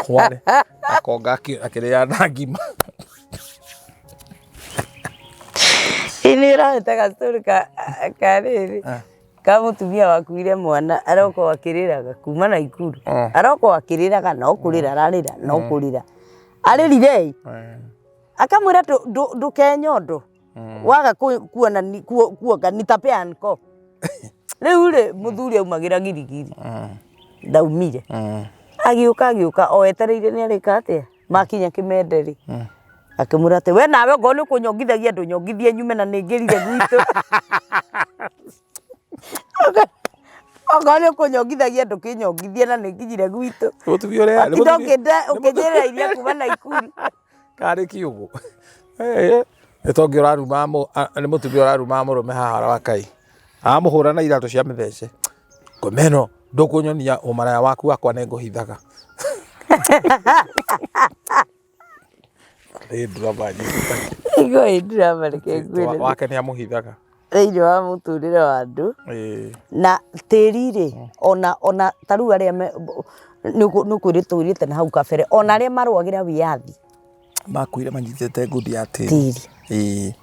Kware akonga akĩrĩa na ngima. Ini ũrahete gastori karĩrĩ ka mũtumia wakuire mwana aroka akĩrĩraga kuma na Ikuru, aroka akĩrĩraga no kũrĩra ararĩra no kũrĩra arĩrire akamwĩra ndũkenyondo waga kuonga nitapea nko rĩu rĩ mũthuri aumagĩra girigiri ndaumire agĩũka o etereire nĩ arĩka atĩa makinya Kĩmende rĩ akĩmwĩra atĩ we nawe ngo nĩ kũnyongithagia ndũnyongithie nyume na nĩngĩrire gwitũ. Ngo nĩ kũnyongithagia ndũkĩnyongithie na nĩnginyire gwitũ. Ũkĩnjĩrĩra iria kuma na Ikuru. Karĩ kiugo. Nĩ tongi ũraruma nĩ mũtumia ũraruma mũrũme haha wa Kai. Amũhũra na iratũ cia mĩthece. Ngomeno ndũkũnyonia ũmaraya waku wakwa nĩ ngũhithaga. Drama nyingĩ. Drama reke ngwĩre. Wake nĩ amũhithaga. Thĩinĩ wa mũtũrĩre wa andũ. Na tĩri rĩ ona tarĩu arĩa nĩ kwĩrĩtũrĩte na hau kabere ona arĩa marũagĩra wĩyathi makuire manyitĩte ngundi ya tĩri.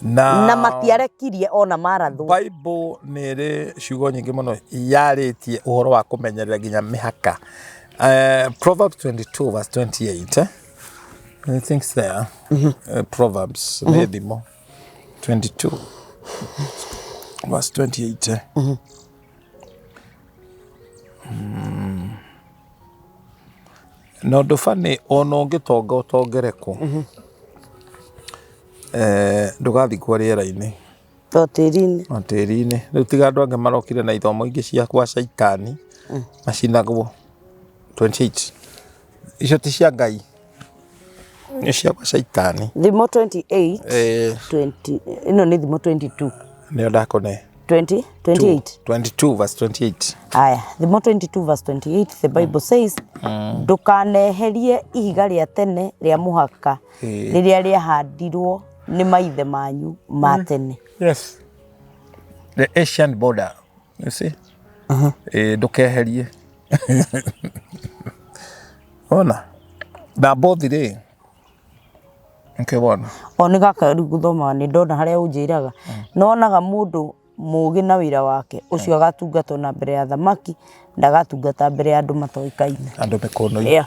Na matiarekirie ona marathwo. Bible nĩ ĩrĩ ciugo nyingĩ mũno yarĩtie ũhoro wa kũmenyerera nginya mĩhaka. Proverbs 22 verse 28. I think there. Proverbs thimo 22 verse 28. No ndũbani ona ũngĩtonga ũtongereku ndũgathi kwa rĩera-inĩ tĩri-inĩ. Rĩu tiga andũ angĩ marokire na ithomo ingĩ cia kwa caitani macinagwo. 28 icio ti cia Ngai, nĩ cia kwa caitani. Thimo 28 20 ĩno nĩ thimo 22 nĩyo ndakone 22 verse 28. Aya, thimo 22 verse 28 the Bible says ndukaneherie ihiga rĩa tene rĩa mũhaka rĩrĩa rĩahandirwo nĩ maithe manyu ma tene. Yes, the ancient border, you see. Ndukeherie ona Na bothi rĩ nkĩbona o nĩ gaka rĩu gũthoma nĩ ndona harĩa ũnjĩraga nonaga mũndũ mũgĩ na wĩra wake ũcio agatungatwo na mbere ya thamaki ndagatungata mbere ya andũ matoĩkaine andũ mĩkũnũ-i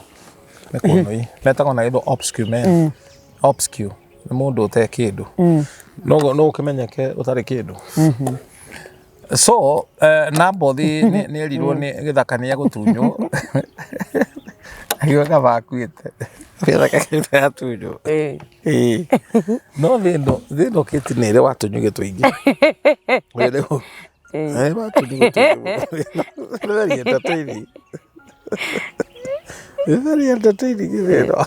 mĩkũnũ-i metagwo na gĩthũngũ obscure men obscure nĩ mũndũ ũtarĩ kĩndũ no ũkĩmenyeke ũtarĩ kĩndũ so na bothi nĩ erirwo nĩ gĩthaka nĩ egũtunywo agĩũka bakuĩte gĩthaka kĩu yatunywo no thĩno kĩtinĩre watunywo gĩtũingĩ watunywo gĩtũingĩ very entertaining gĩthĩno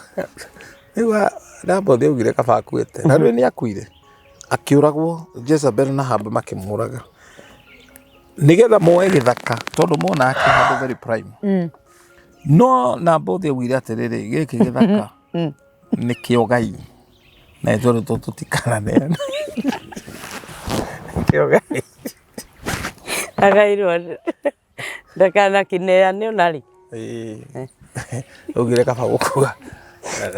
rĩu na bothi augire kaba akuĩte na rĩu nĩ akuire akĩũragwo Jezebel na Ahab makĩmũraga nĩgetha moe gĩthaka tondũ mona akĩ handũ very prime no na bothi augire atĩrĩrĩ gĩkĩ gĩthaka nĩ kĩo Ngai na ithuĩ tũtikanane kĩo Ngai agairwo ndakanakĩneane ona rĩ augire kaba gũkua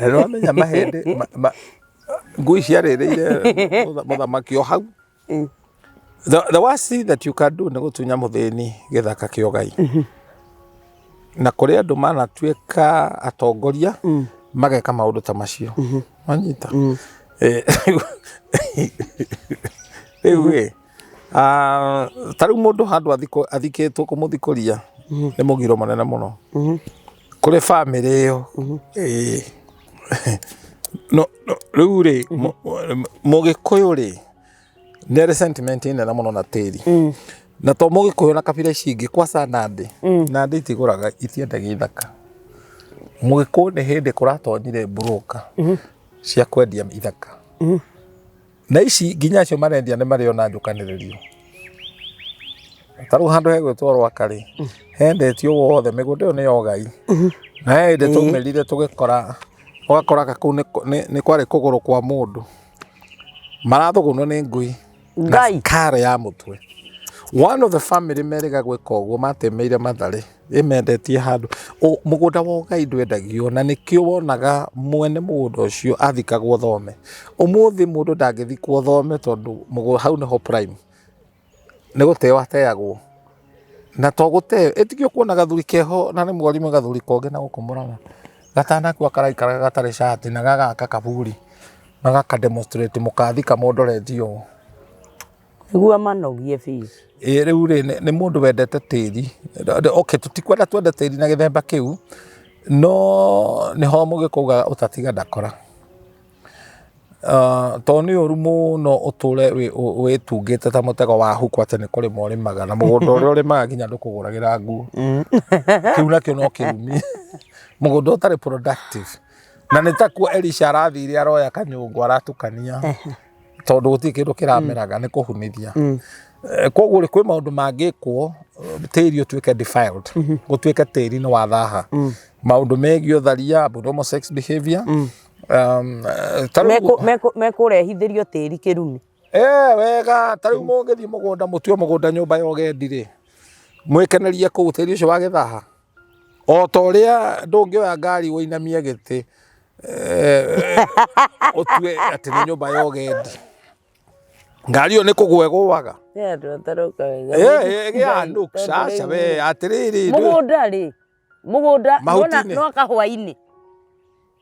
rĩu amenya mahĩndĩ ngui ciarĩrĩire mũthamaki o hau the worst thing that you can do nĩ gũtunya mũthĩni gĩthaka kĩo Ngai na kũrĩ andũ manatuĩka atongoria mageka maũndũ ta macio wanyita rĩu tarĩu mũndũ handũ athikĩtwo kũmũthikũria nĩ mũgiro mũnene mũno kũrĩ bamĩrĩ ĩyo rĩu rĩ mũgĩkũyũ rĩ nĩ arĩ sentiment nene mũno na tĩri na to mũgĩkũyũ na kabira ici ingĩ kwaca Nandĩ itigũraga itiendagia ithaka mũgĩkũyũ nĩ hĩndĩ kũratonyire broker cia kwendia ithaka na ici nginya acio marendia nĩ marĩona njũkanĩrĩrio tarĩu handũ hegwĩtwo Rwaka rĩ hendetio wothe mĩgũnda ĩyo nĩyo Ngai na hĩndĩ twaumĩrire tũgĩkora ũgakoraga kũu nĩ kwarĩ kũgũrũ kwa mũndũ marathũgũnwo nĩ ngui Ngai kare ya mũtwe one of the family merĩga gwĩka ũguo matemeire matharĩ ĩmendetie handũ mũgũnda wa Ngai ndwendagio na nĩkĩo wonaga mwene mũgũnda ũcio athikagwo thome ũmũthĩ mũndũ ndangĩthikwo thome tondũ hau nĩho prime nĩ gũteo ateagwo na to gũteo ĩtigio kuona gathuri keho na nĩ mwarimũ gathuri konge na gũkũmũraga gatanakua karaikaraga gatarĩ shati na gagaka kaburi na gaka demonstrate mũkathika mũndoretio nĩguo manogie fees rĩu rĩ nĩ mũndũ wendete tĩri okay tutikwenda twende tĩri na gĩthemba kĩu no nĩho mũgĩkauga ũtatiga ndakora to nĩ ũru mũno ũtũre wĩtungĩte ta mũtego wa huku atĩ nĩ kũrĩma ũrĩmaga na mũgũnda ũrĩa ũrĩmaga nginya ndũkũgũragĩra nguo kĩu nakĩo no kĩrumi mũgũnda ũtarĩ productive na nĩ takuo Elisha arathire aroya kanyũngũ aratukania tondũ gũtirĩ kĩndũ kĩrameraga nĩ kũhunithia koguo kwĩ maũndũ mangĩkwo tĩri ũtuĩke defiled gũtuĩke tĩri nĩ wathaha maũndũ megiĩ ũtharia abnormal sex behavior mekũrehithĩrio tĩri Kirumi wega tarĩu mũngĩthiĩ mũgũnda mũtue mũgũnda nyũmba ya ũgendi rĩ mwĩkenerie kũu tĩri ũcio wagĩthaha o ta ũrĩa ndũngĩoya ngari ũinamie gĩtĩ ũtue atĩ nĩ nyũmba ya ũgendi ngari ĩyo nĩ kũgwa ĩgũaga gĩanũkcaca we atĩrĩrĩ mũgũnda no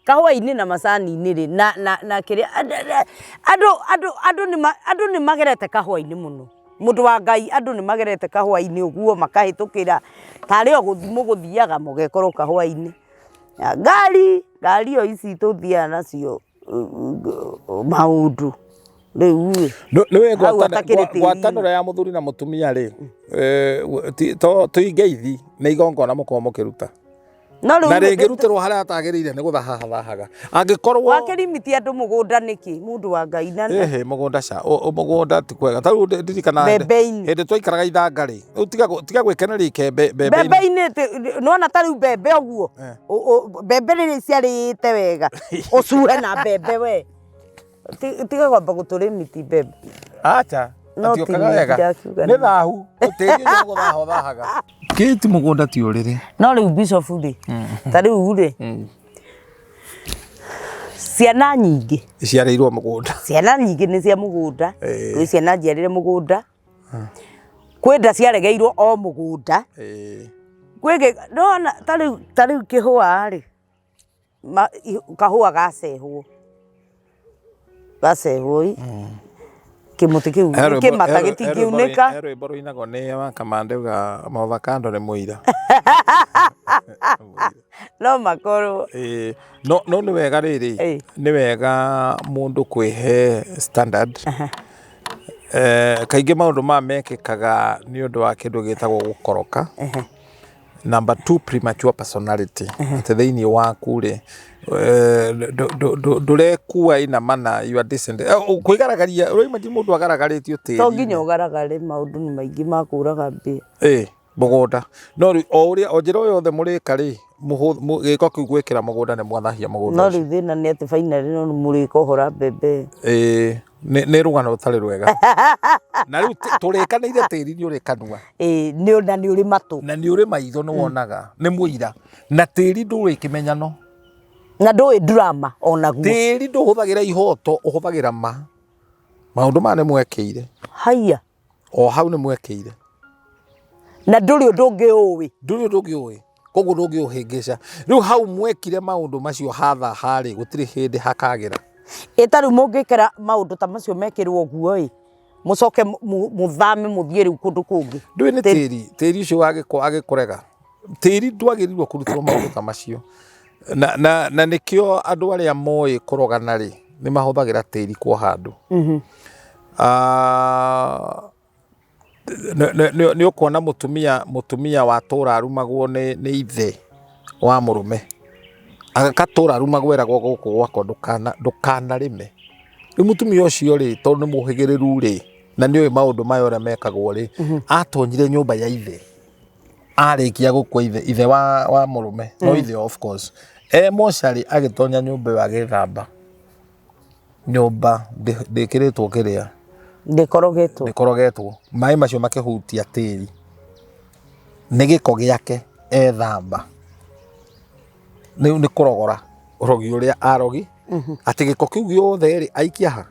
kahũa-inĩ na macani-inĩ rĩ na kĩrĩa andũ nĩ magerete kahũa-inĩ mũno mũndũ wa Ngai andũ nĩ magerete kahũa-inĩ ũguo makahĩtũkĩra tarĩ o gũthiĩ mũgũthiaga mũgekorwo kahũa-inĩ ngari o ici tũthiaga nacio maũndũ rĩu nĩwe ngwatanĩro ya mũthuri na mũtumia rĩ tũingĩithi nĩ igongona mũkorwo mũkĩruta na rĩngĩrutĩrwo harĩa hatagĩrĩire nĩ gũthahathahaga angĩkorwo wakĩrimiti andũ mũgũnda nĩkĩ mũndũ wa Ngai na mũgũnda mũgũnda ti kwega tarĩu ndirikana hĩndĩ twaikaraga ithanga rĩ tiga gwĩkeneria ikembe mbembe-inĩ nona tarĩu mbembe ũguo mbembe rĩrĩa ciarĩte wega ũcuhe na mbembe we tiga kwamba gũtũrimiti mbembe acha atiokaga wega nĩ thahu tĩri ũcio gũthahothahaga kĩti mũgũnda ti ũrĩrĩ no rĩu bishop rĩ tarĩu rĩ ciana nyingĩ ciarĩirwo mũgũnda ciana nyingĩ nĩ cia mũgũnda kwĩ ciana njiarĩre mũgũnda kwĩ nda ciaregeirwo o mũgũnda kwĩ ndona ta rĩu kĩhũa rĩ kahũa gacehwo kĩmũtĩ kĩu kĩmata gĩtingĩunĩka rwĩmbo rũinagwo nĩ wa Kamande ga avocado nĩ mũira no makorwo no nĩ wega rĩrĩ nĩ wega mũndũ kwĩhe standard kaingĩ maũndũ mekĩkaga nĩ ũndũ wa kĩndũ gĩtagwo gũkoroka number 2 premature personality atĩ thĩinĩ waku rĩ ndũrekua ina mana you are decent kwĩgaragaria ũroima ti mũndũ agaragarĩtio tĩri to nginya ũgaragare maũndũ nĩ maingĩ ma kũraga mbia mũgũnda no o njĩra o yothe mũrĩka rĩ gĩko kĩu gwĩkĩra mũgũnda nĩ mwathahia mũgũnda no rĩu thĩna nĩ atĩ finally no mũrĩkohora mbembe nĩ rũgano rũtarĩ rwega na rĩu tũrĩkanĩire tĩri nĩ ũrĩ kanua na nĩ ũrĩ matũ na nĩ ũrĩ maitho nĩ wonaga nĩ mũira na tĩri ndũrĩ kĩmenyano na ndũĩ drama onaguo tĩri ndũhũthagĩra ihoto ũhũthagĩra maũndũ maya nĩ mwekĩire haiya o hau nĩ mwekĩire na ndũrĩ ũndũ ũngĩ koguo ndũngĩũhĩngĩca rĩu hau mwekire maũndũ macio hatha harĩ gũtirĩ hĩndĩ hakagĩra tarĩu mũngĩkĩra maũndũ ta macio mekĩrwo guo mũcoke mũthame mũthiĩ rĩu kũndũ kũngĩ ndũĩ nĩ tĩri ũcio agĩkũrega tĩri ndwagĩrĩirwo kũrutwo maũndũ ta macio na nĩkĩo andũ arĩa moĩ kũrogana rĩ nĩ mahũthagĩra tĩri kwa handũ nĩ ũkuona mũtumia watũra arumagwo nĩ ithe wa mũrũme agatũra arumagwo eragwo gũkũ gwakwa ndũkanarĩme rĩu mũtumia ũcio rĩ tondũ nĩ mũhĩgĩrĩru rĩ na nĩ oĩ maũndũ maya ũrĩa mekagwo rĩ atonyire nyũmba ya ithe arĩkia gũkua ithe wa mũrũme no ithe of course mocarĩ agĩtonya nyũmba ĩyo agĩthamba nyũmba ndĩkĩrĩtwo kĩrĩa ndĩkorogetwo maĩ macio makĩhutia tĩri nĩ gĩko gĩake ethamba nĩ kũrogora ũrogi ũrĩa arogi atĩ gĩko kĩu gĩothe rĩ aikia ha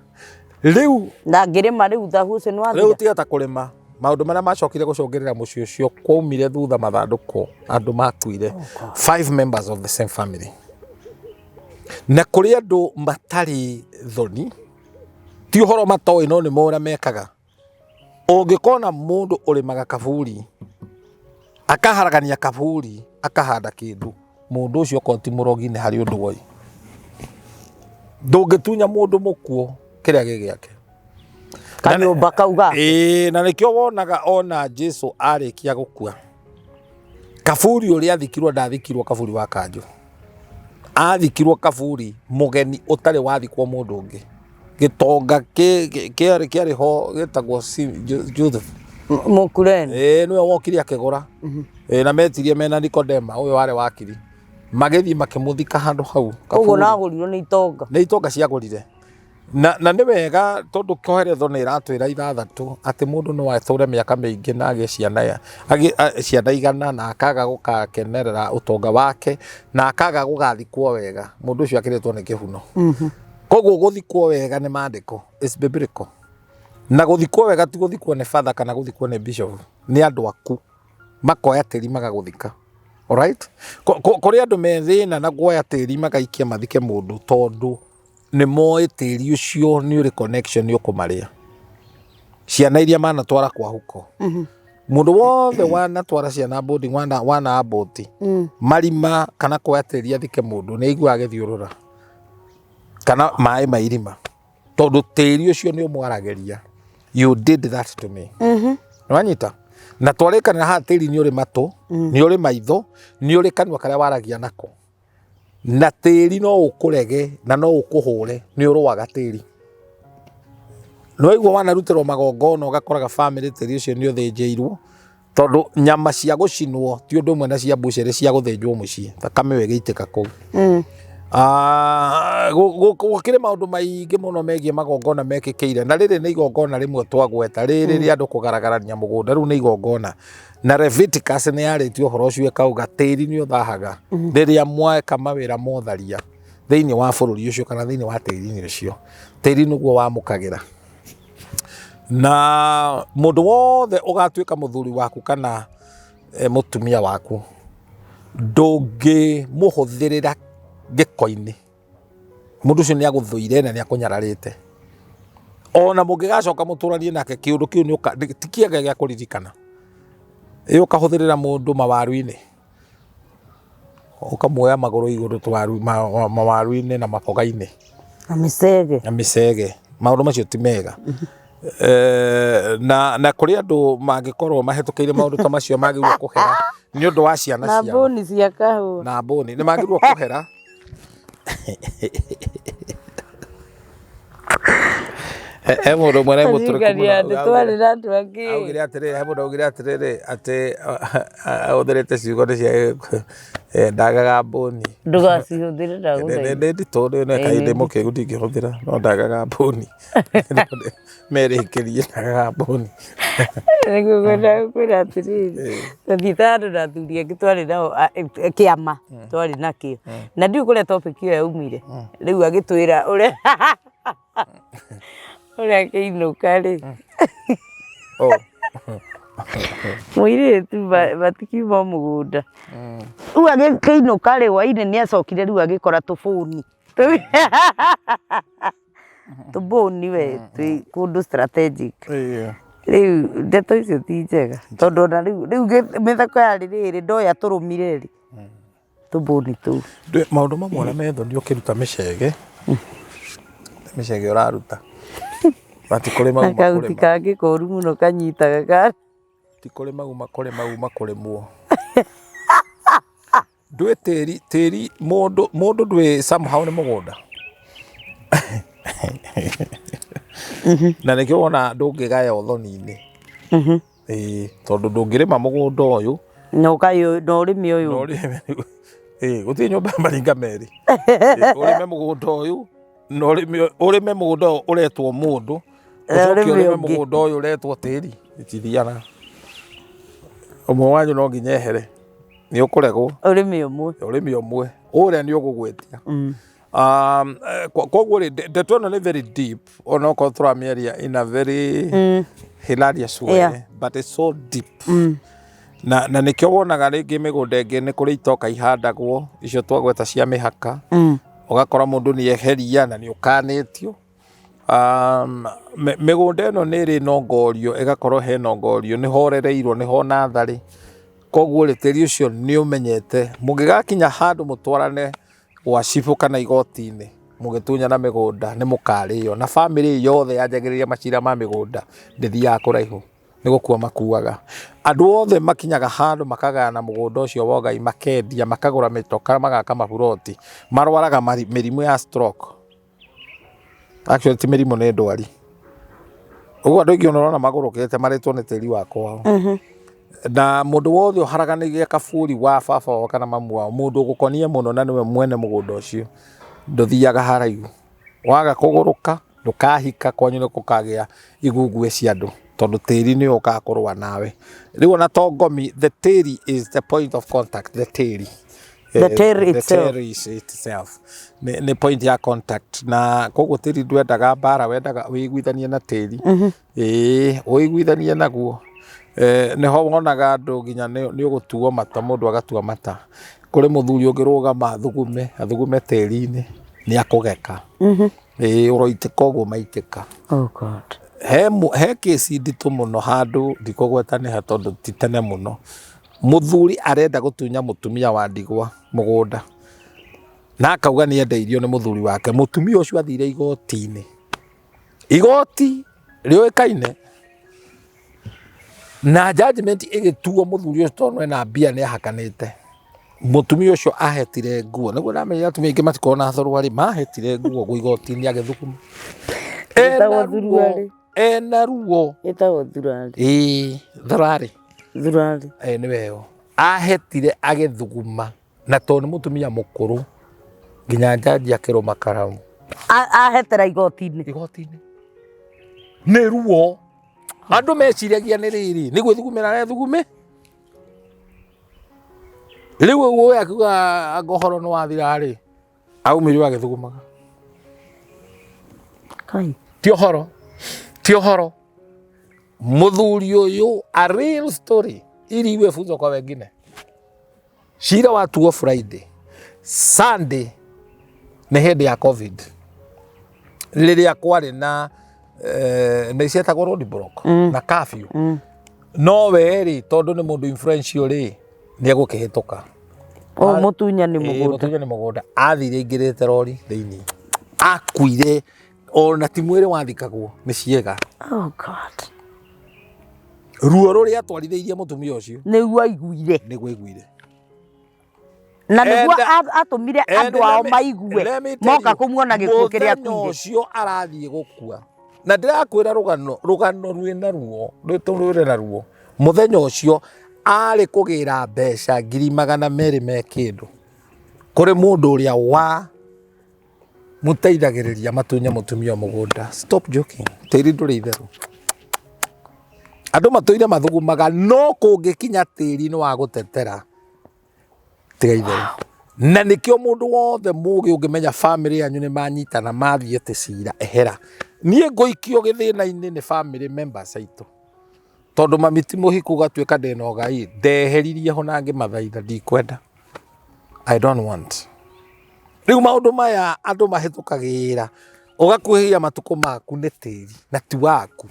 rĩu na ngĩrĩma rĩu thahu ũcio nĩ wathira rĩu tigata kũrĩma maũndũ marĩa macokire gũcongerera mũciĩ ũcio kwaumire thutha mathandũkũ andũ makuire 5 members of the same family na kũrĩ andũ matarĩ thoni ti ũhoro matoĩ no nĩ mora mekaga ũngĩkona mũndũ ũrĩmaga kaburi akaharagania kaburi akahanda kĩndũ mũndũ ũcio ko ti mũrogi nĩ harĩ ũndũ woi ndũngĩtunya mũndũ mũkuo kĩrĩa gĩgĩake kanyũmba kauga na nĩkĩo wonaga ona Jesũ arĩkia gũkua kaburi ũrĩa athikirwo ndathikirwo kaburi wa kanjũ athikirwo kaburi mũgeni ũtarĩ wathikwo mũndũ ũngĩ gĩtonga kĩarĩ ho gĩtagwo Joseph Mũkureni nĩwe wokire akĩgũra na metirie mena Nikodema ũyũ warĩ wakiri magĩthiĩ makĩmũthika handũ hau koguo nagũrirwo nĩ itonga ciagũrire na nĩ wega tondũ kĩoheretho nĩ ĩratwĩra ithathatũ atĩ mũndũ no atũre mĩaka mĩingĩ na agĩe ciana igana na akaga gũgakenerera ũtonga wake na akaga gũgathikwo wega mũndũ ũcio akĩrĩtwo nĩ kĩhuno koguo gũthikwo wega nĩ maandĩko is biblical na gũthikwo wega ti gũthikwo nĩ father kana gũthikwo nĩ bishop nĩ andũ aku makoya tĩri magagũthika alright kũrĩ andũ methĩna na guoya tĩri magaikia mathike mũndũ tondũ nĩ moĩ tĩri ũcio nĩ ũrĩ connection nĩ ũkũmarĩa ciana iria manatwara kwa huko mũndũ wothe wanatwara ciana boarding wana aboti marima kana kuoya tĩri athike mũndũ nĩ aiguaga gĩthiũrũra kana maĩ mairima tondũ tĩri ũcio nĩ ũmwaragĩria you did that to me wanyita na twarĩkanĩra haha tĩri nĩ ũrĩ matũ nĩ ũrĩ maitho nĩ ũrĩ kanua karĩa waragia nako na tĩri no ũkũrege na no ũkũhũre nĩ ũrũaga tĩri no igua wanarutĩrwo magongona ũgakoraga family tĩri ũcio nĩ ũthĩnjĩirwo tondũ nyama cia gũcinwo ti ũndũ ũmwe na cia mbucĩrĩ cia gũthĩnjwo mũciĩ thakame we ĩgĩitĩka kũu gũkĩrĩ maũndũ maingĩ mũno megiĩ magongona mekĩkĩire na rĩrĩ nĩ igongona rĩmwe twagweta rĩrĩ rĩa andũ kũgaragarania mũgũnda rĩu nĩ igongona na Leviticus nĩ yarĩtie ũhoro ũcio ĩkauga tĩri nĩ ũthahaga rĩrĩa mweka mawĩra motharia thiini wa bururi ucio kana thiini wa tiri-ini ucio tiri niguo wamukagira na mundu wothe ugatuika muthuri waku kana mutumia waku ndungi muhuthirira giko-ini mundu ucio ni aguthuire na ni akunyararite ona mungigacoka muturanie nake kiundu kiu ni tikiaga gya kuririkana ukahuthirira mundu mawaru-ini ukamuoya maguru iguru mawaru-ini na maboga-ini na micege maundu macio ti mega na kuri andu mangikorwo mahitukiire maundu ta macio magirwo kuhera ni undu wa ciana ciao na boni cia kahua na boni ni magirwo kuhera mundu mwene muturukia twarira andu angi augire atiriri mundu augire atiriri ati autherete ciugo ni cia ndagaga boni ndugacihuthire ndaguthaitha ni nditu ni kainde mukigu ndingihuthira no ndagaga boni merikirie ndagaga boni niguo ngwenda kwira atiriri thitha andu na athuri angi twari nao kiama twari nakio na ndiu kuria topic iyo yaumire riu agitwira uria uria kiinuka ri muiritu batikiuma mugunda riu agikiinuka ri hwaini ni acokire riu agikora tubuni tubuni we twi kundu strategic riu ndeto icio ti njega tondu ona riu mithako yari riri ndoya turumire ri tubuni tu maundu mamwe na metho ni ukiruta micege micege uraruta bati kuri mau makauti kangi koru muno kanyitaga ka ti kuri mau makuri muo ndwe tiri mundu ndwe somehow ni mugunda na nikio wona ndungigaya uthoni-ini tondu ndungirima mugunda uyu no urimi uyu guti nyumba maringa meri urime mugunda uyu no urime mugunda uretwo mundu ucoke urime mugunda uyu uretwo tiri itithiana umwe wanyu no nginya ehere ni ukuregwo urimi umwe uria ni ugugwetia koguo ndeto ĩno nĩ very deep ona okorwo tũramĩaria in a very hilarious way but it's so deep na nĩkĩo wonaga rĩngĩ mĩgũnda ĩngĩ nĩ kũrĩ itoka ihandagwo icio twagweta cia mĩhaka ũgakora mũndũ nĩ eheria na nĩ ũkanĩtio mĩgũnda ĩno nĩ ĩrĩ nongorio ĩgakorwo he nongorio nĩ horereirwo nĩ ho natharĩ koguo rĩ tĩri ũcio nĩ ũmenyete mũngĩgakinya handũ mũtwarane gwa cibu kana igoti-inĩ mũgĩtunyana mĩgũnda nĩ mũkarĩo na bamĩrĩ yothe yanjagĩrĩria macira ma mĩgũnda ndĩthiaga kũraihu nĩ gũkua makuaga andũ othe makinyaga handũ makagayana mũgũnda ũcio wa Ngai makendia makagũra mĩtoka magaka maburoti marwaraga mĩrimũ ya stroke actually ti mĩrimũ nĩ ndwari ũguo andũ aingĩ ũrona magũrũkĩte marĩtwo nĩ tĩri wa kwao na mũndũ wothe ũharaganĩria kaburi wa baba wao kana mamu wao mũndũ ũgũkonie mũno na nĩwe mwene mũgũnda ũcio ndũthiaga haraihu waga kũgũrũka ndũkahika kwanyu nĩ gũkagĩa igungue cia andũ tondu tĩri nĩ ũkakorwa nawe rĩu ona to ngomi the tĩri is the point of contact the tĩri itself nĩ point ya contact na koguo tĩri ndwendaga mbara wendaga wĩiguithanie na tĩri wĩiguithanie naguo niho wonaga andũ nginya nĩ ũgũtuo mata mũndũ agatua mata kũrĩ mũthuri ũngĩrũgama athugume tĩri-inĩ nĩ akũgeka ũroitĩka ũguo maitĩka he kĩci nditũ mũno handũ ndikũgwetanĩha tondũ ti tene mũno mũthuri arenda gũtunya mũtumia wa ndigwa mũgũnda na akauga nĩ endeirio nĩ mũthuri wake mũtumia ũcio athire igoti-inĩ igoti rĩũĩkaine na judgment ĩgĩtuo mũthuri ũcio tondũ ena mbia nĩ ahakanĩte mũtumia ũcio ahetire nguo nĩguo ndamenya atumia aingĩ matikoragwo na thorwari mahetire nguo gwĩ igoti-inĩ agĩthuguma ena ruo thorari nĩweyo ahetire agĩthuguma na tondũ nĩ mũtumia mũkũrũ nginya njanji akĩrũma karamu ahetera igoti-inĩ nĩ ruo andũ meciragia nĩ rĩrĩ nĩ gwĩthugumĩra arethugume rĩu ũguo akiuga ngohoro nĩ wathira rĩ aumire agithugumaga kai ti ohoro muthuri uyu a real story ili iwe funzo kwa wengine. Shira watu wa Friday Sunday ni hindi ya COVID riria kwari na cietagwo road block na curfew no we ri tondu ni mundu influential ri ni egukihituka mutunya ni mugunda athire ingirite rori thiini akuire ona ti mwiri wathikagwo ni ciega. Oh God. Ruo ruria atwarithirie mutumia ucio niguo aiguire na niguo atumire andu ao maigue moka kumuona gikuo kiria atuire ucio arathie gukua na ndirakwira rugano rwina ruo rwitũrũre na ruo muthenya ucio ari kugira mbeca 200,000 me kindu kuri mundu uria wa muteithagiriria matunya mutumia mugunda. Stop joking. Tiri nduri itheru andu matuire mathugumaga no kungikinya tiri no wa gutetera tiga itheru na nikio mundu wothe mugi ungimenya family yanyu ni manyitana mathiete cira ehera nie ngoikio githina-ini ni family members aitu tondu mamiti muhiku gatuika ndena ugai ndeheririe ho nangi mathaitha ndikwenda. I don't want. Riu maundu maya andu mahitukagira ugakuhia matuko maku ni tiri na ti waku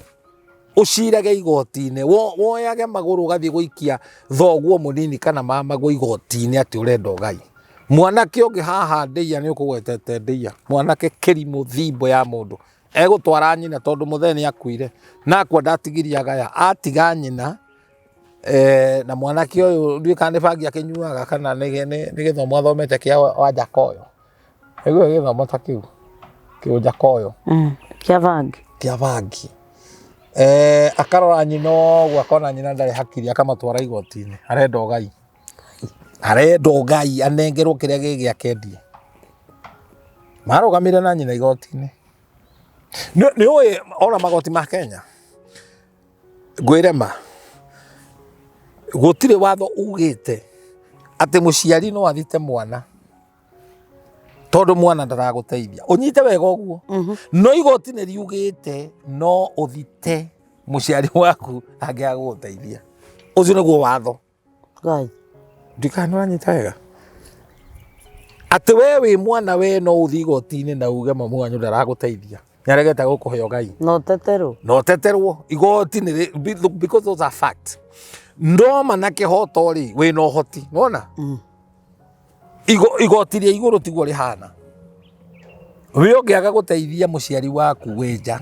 ucirage igoti-ini woyage maguru ugathie guikia thoguo munini kana mamaguo igoti-ini ati urenda ugai. Mwanake ungi haha ndeia ni ukugwetete ndeia mwanake kirimu thimbo ya mundu egutwara nyina tondu mutheni akuire na akwa ndatigiria gaya atiga nyina na mwanake uyu ndwikane bangi akinyuaga kana ni githomo athomete kia wa Jakoyo ego githomo ta kiu Jakoyo kia bangi akarora nyina ogwo akona nyina ndari hakiri akamatwara igoti-ini arenda ugai anengerwo kiria gigi akendie marugamire na nyina igoti-ini ni uwe ona magoti ma Kenya gwirema gutire watho ugite ati muciari no athite mwana tondu mwana ndaraguteithia unyite wega ogwo no igoti-ini riugite no uthite muciari waku angiaguteithia ucio niguo watho gai ndikano anyita wega ati we wi mwana we no uthi igoti-ini na uge mamu wanyu ndaraguteithia nyaregete gukuheo gai no teterwo igoti-ini because those are facts ndoma na kihoto ri we no hoti wona igoti ria iguru tiguo rihana we ungiaga guteithia muciari waku wenja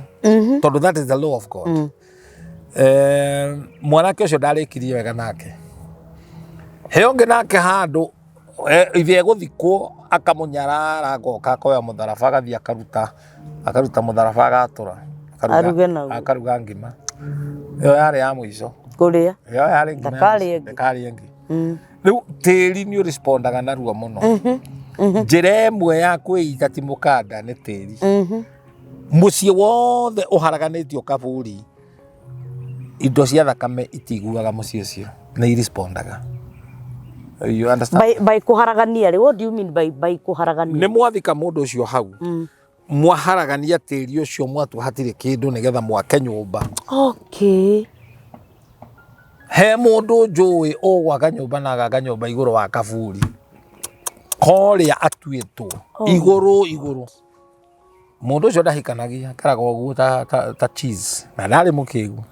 tondu that is the law of God. Mwanake ucio ndarikirie wega nake he ungi nake handu ithe guthikwo akamunyarara agoka akoya mutharaba agathie akaruta mutharaba agatura akaruga ngima iyo yari ya mwico kuria iyo yari ndakari engi riu tiri ni respondaga na ruo muno njira imwe ya kwita ti mukanda ni tiri mucie wothe uharaganitio kaburi indo cia thakame itiguaga mucie ucio ni respondaga. You understand? By kuharagania ri, what do you mean by kuharagania? Ni mwathika mundu ucio hau mwaharagania tiri ucio mwatu hatire kindu nigetha mwake nyumba. Okay. He mundu njui ogwaka nyumba na agaga nyumba iguru wa kaburi koria atuitwo iguru mundu ucio ndahikanagia karaga uguo ta cheese na ndari mukigu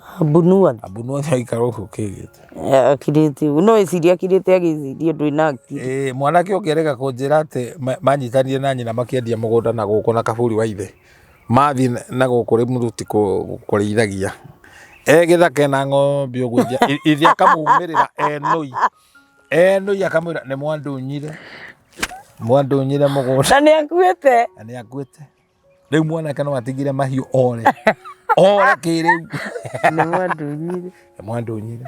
abunua ikaro ukigite akirite no iciria akirite agiciria ndwinaki mwanake ongerega kunjira ati manyitanire na nyina makiendia mugunda na guku na kaburi wa ithe mathi na guku ri muruti kurithagia githaka na ng'ombe uguo ithe akamumirira enui akamwira ni mwandunyire mugunda na ni akuite riu mwanake no atigire mahiu ore kiriu ni mwandunyire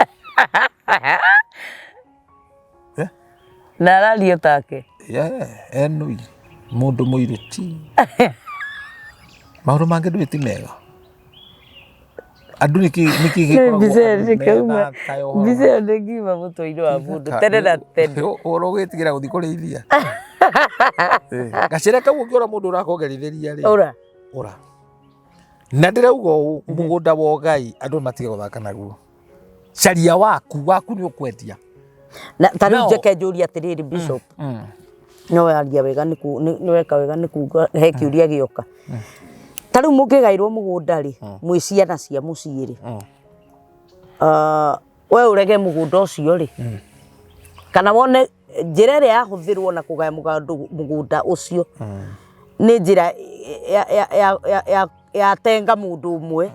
na arario take enui mundu muiru ti maundu mangi ndwiti mega andu niki bize ngiuma mutoiro wa mundu tene na tene oro gwitigira guthi kurithia Gacira kau ukiora mundu urakongerithiria ri. Ora. Na ndirauga u mugunda wa Ngai andu matige guthaka naguo. Caria waku ni ukwendia. Na tariu njeke njuria atiriri Bishop. No aria wega ni weka wega ni kuga he kiuria gioka. Tariu mungigairwo mugunda ri mwi ciana cia mucii ri. We urege mugunda ucio ri. Kana wone njira ria yahuthirwo na kugaya mugunda ucio. Ni njira ya tenga mundu umwe.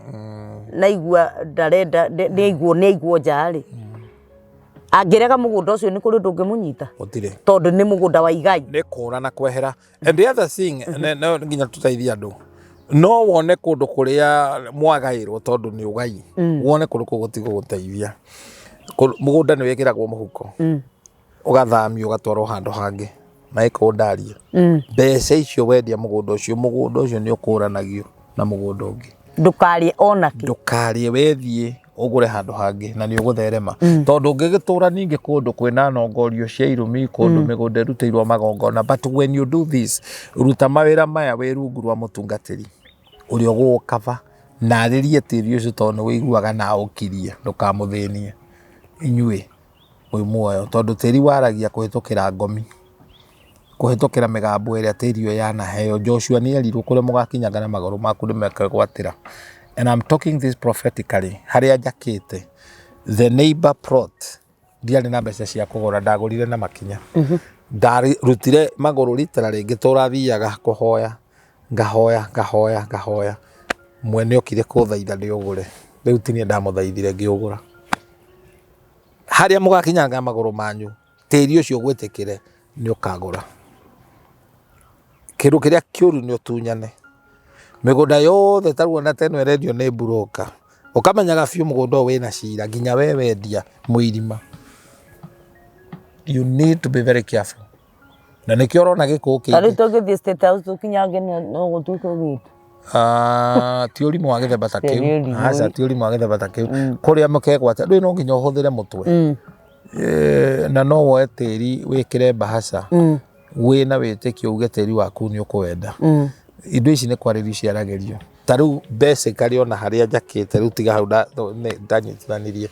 Naigua ndarenda ni aigwo njari. Angirega mugunda ucio ni kuri ndungimunyita gutire tondu ni mugunda wa igai ni kura na kwehera. And the other thing no nginya tutaithia andu no wone kundu kuria mwagairwo tondu ni ugai wone kundu kugutigo guteithia mugunda ni wekiragwo muhuko ugathamio ugatwarwo handu hangi na ikundaria mbeca icio wendia mugunda ucio ni ukuranagio na mugunda ungi ndukarie onaki ndukarie wethie ugure handu hangi na ni ugutherema tondu ungigitura ningi kundu kwina nongorio cia irumi kundu migunda rutirwo magongona. But when you do this ruta mawira maya wi rungu rwa mutungatiri uri ugukava na aririe tiri ucio tondu wiguaga na ukirie ndukamuthinie inyue wi muoyo tondu tiri waragia kuhitukira ngomi kuhitukira migambo iria tiri yo yana heyo. Joshua ni erirwo kure mugakinyaga na maguru maku nimekegwatira. And I'm talking this prophetically. Haria jakite the neighbor plot ndiari na mbeca cia kugura ndagurire na makinya. Ndari rutire maguru literally ngitura thiaga kuhoya ngahoya mwene okire kuthaitha ndi ugure riu tinie ndamuthaithire ngiugura. Haria mugakinyanga maguru manyu tiri ucio gwitikire ni ukagura. Kindu kiria kiuru ni utunyane migunda yothe taruona teno erendio ni broker ukamenyaga biu mugunda wina cira nginya we wendia muirima. You need to be very careful. Na nikio rona gikuki tari tugithie state house tukinyange no gutuika gitu tiuri mwa githemba ta kiu aca tiuri mwa githemba ta kiu kuria mukegwata ndu no nginya uhuthire mutwe na no woe tiri wikire bahasha wina witikio uge tiri waku ni ukuwenda. Indo ici ni kwarĩrio ciaragerio tariu basically ona haria jakite riu tiga hau ndanyitithanirie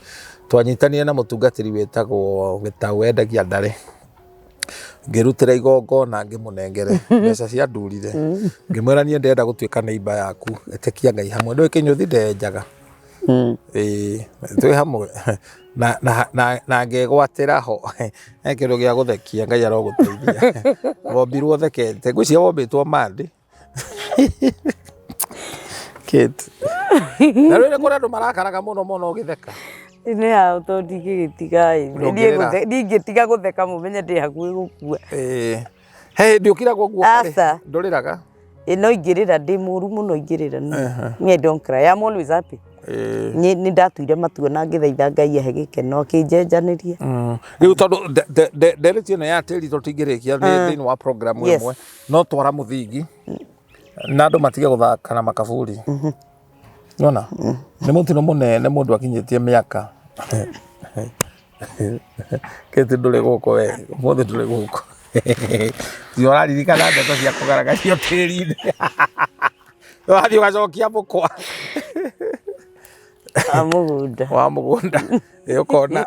twanyitanire na mutungatiri wetagwo Gitau wendagia ndare ngirutira igongona ngimunengere mbeca cia ndurire ngimwira nie ndenda gutuika neighbor yaku etekia Ngai hamwe ndwe kinyuthi ndenjaga twi hamwe na ngegwatira ho kindu gia guthekia Ngai aroguteithia wombirwo thekete ngwiciria wombitwo mandi kit na rwele kora ndo marakaraga muno githeka ni hao to ndigitiga ndigitiga gutheka mumenye ndi hakuhi gukua hey ndiukira guo ndoriraga no ingirira ndi muru muno ingirira ni don't cry. I'm always happy ni ndatuire matuo na ngithaitha Ngai ahe gikeno kinjenjanirie riu tondu nderetio na ya tiri tutingirikia thini wa program imwe no twara muthingi na andu matige guthaka na makaburi nona ni mutino munene mundu akinyitie miaka kete ndure guko we mothe ndure guko yoraririkana ndeto cia kugaragario tiri-ini wathi ugacokia mukwa wa mugunda ukona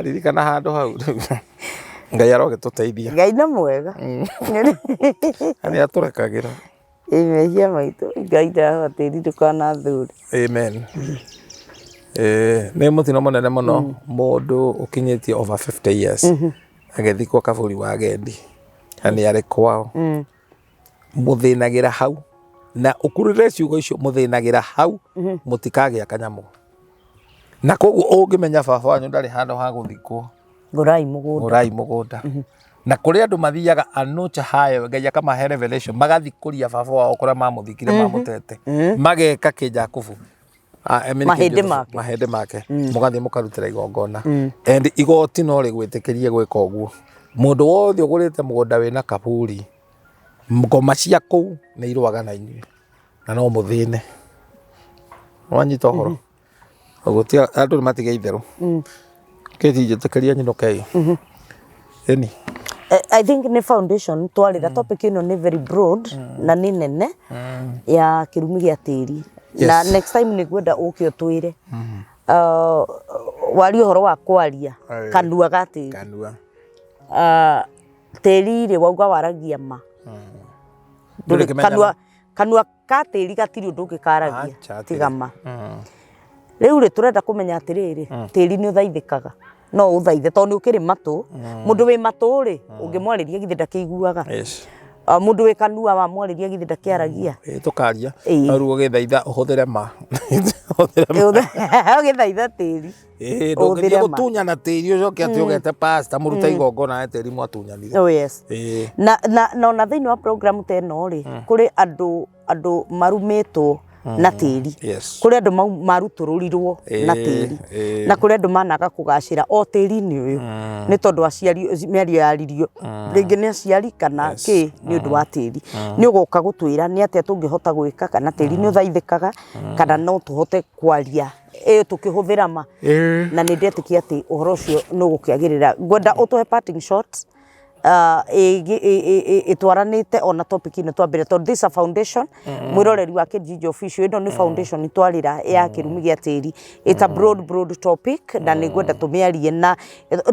ririkana handu hau Ngai arogetuteithia Ngai na mwega ani aturekagira imehia maitu Ngai ndabatiri tukana thuri amen. Ni mutino munene muno mundu ukinyitie over 50 years agethikwo kaburi wa gendi ani ari kwao muthinagira hau na ukurire ciugo icio muthinagira hau mutikagia kanyamu na koguo ungimenya baba wanyu ndari handu ha guthikwo gurai mugunda na kuri andu mathiaga anocha hayo Ngai akamahe revelation magathikuria baba wao kuria mamuthikire mamutete mageka kijakubu mahende make mugathie mukarutira igongona and igoti no rigwitikirie gwika uguo mundu wothe ugurite mugunda wina kaburi ngoma cia kuu ni irwaga na inyue na no muthine wanyita horo ugutia andu matige itheru kiti jitekeria nyino kai eni I think ni foundation twarira topic ino ni very broad na ni nene ya kirumi gia tiri. Na next time ni gwenda uke utwire wari uhoro wa kwaria kanua ga tiri. Kanua. Tiri ri wauga waragia ma. Kanua ka tiri gatiri undu ngikaragia tiga ma. Riu ri turenda kumenya atiriri tiri ni uthaithikaga no uthaithe tondu ukiri matu mundu wi matu ri ungimwariria githida kiiguaga. Yes. Mundu wi kanua wa mwariria githida kiaragia tukaria aru ugithaitha uhuthire ma ugithaitha tiri ndungithi gutunya na tiri ucoke ati ugete pasta muruta igongona na tiri mwatunyanire. Oh yes. Na thiini wa program teno ri kuri andu marumitwo na tiri. Kuri andu marutururirwo na tiri na kuri andu managa kugacira o tiri ni uyu ni tondu aciari miario yaririo ringi ni aciari kana ki ni undu wa tiri ni ugoka gutwira ni atia tungihota gwika kana tiri ni uthaithikaga kana no tuhote kwaria tukihuthira ma na ni ndetikia ati uhoro ucio no gukiagirira ngwenda utuhe parting shots itwaranite ona topic ino twambire tondu this a foundation mwiroreri wake JIJO official ino ni foundation itwarira ya kirumi gia tiri. It's a broad topic na ni gwenda tumiarie na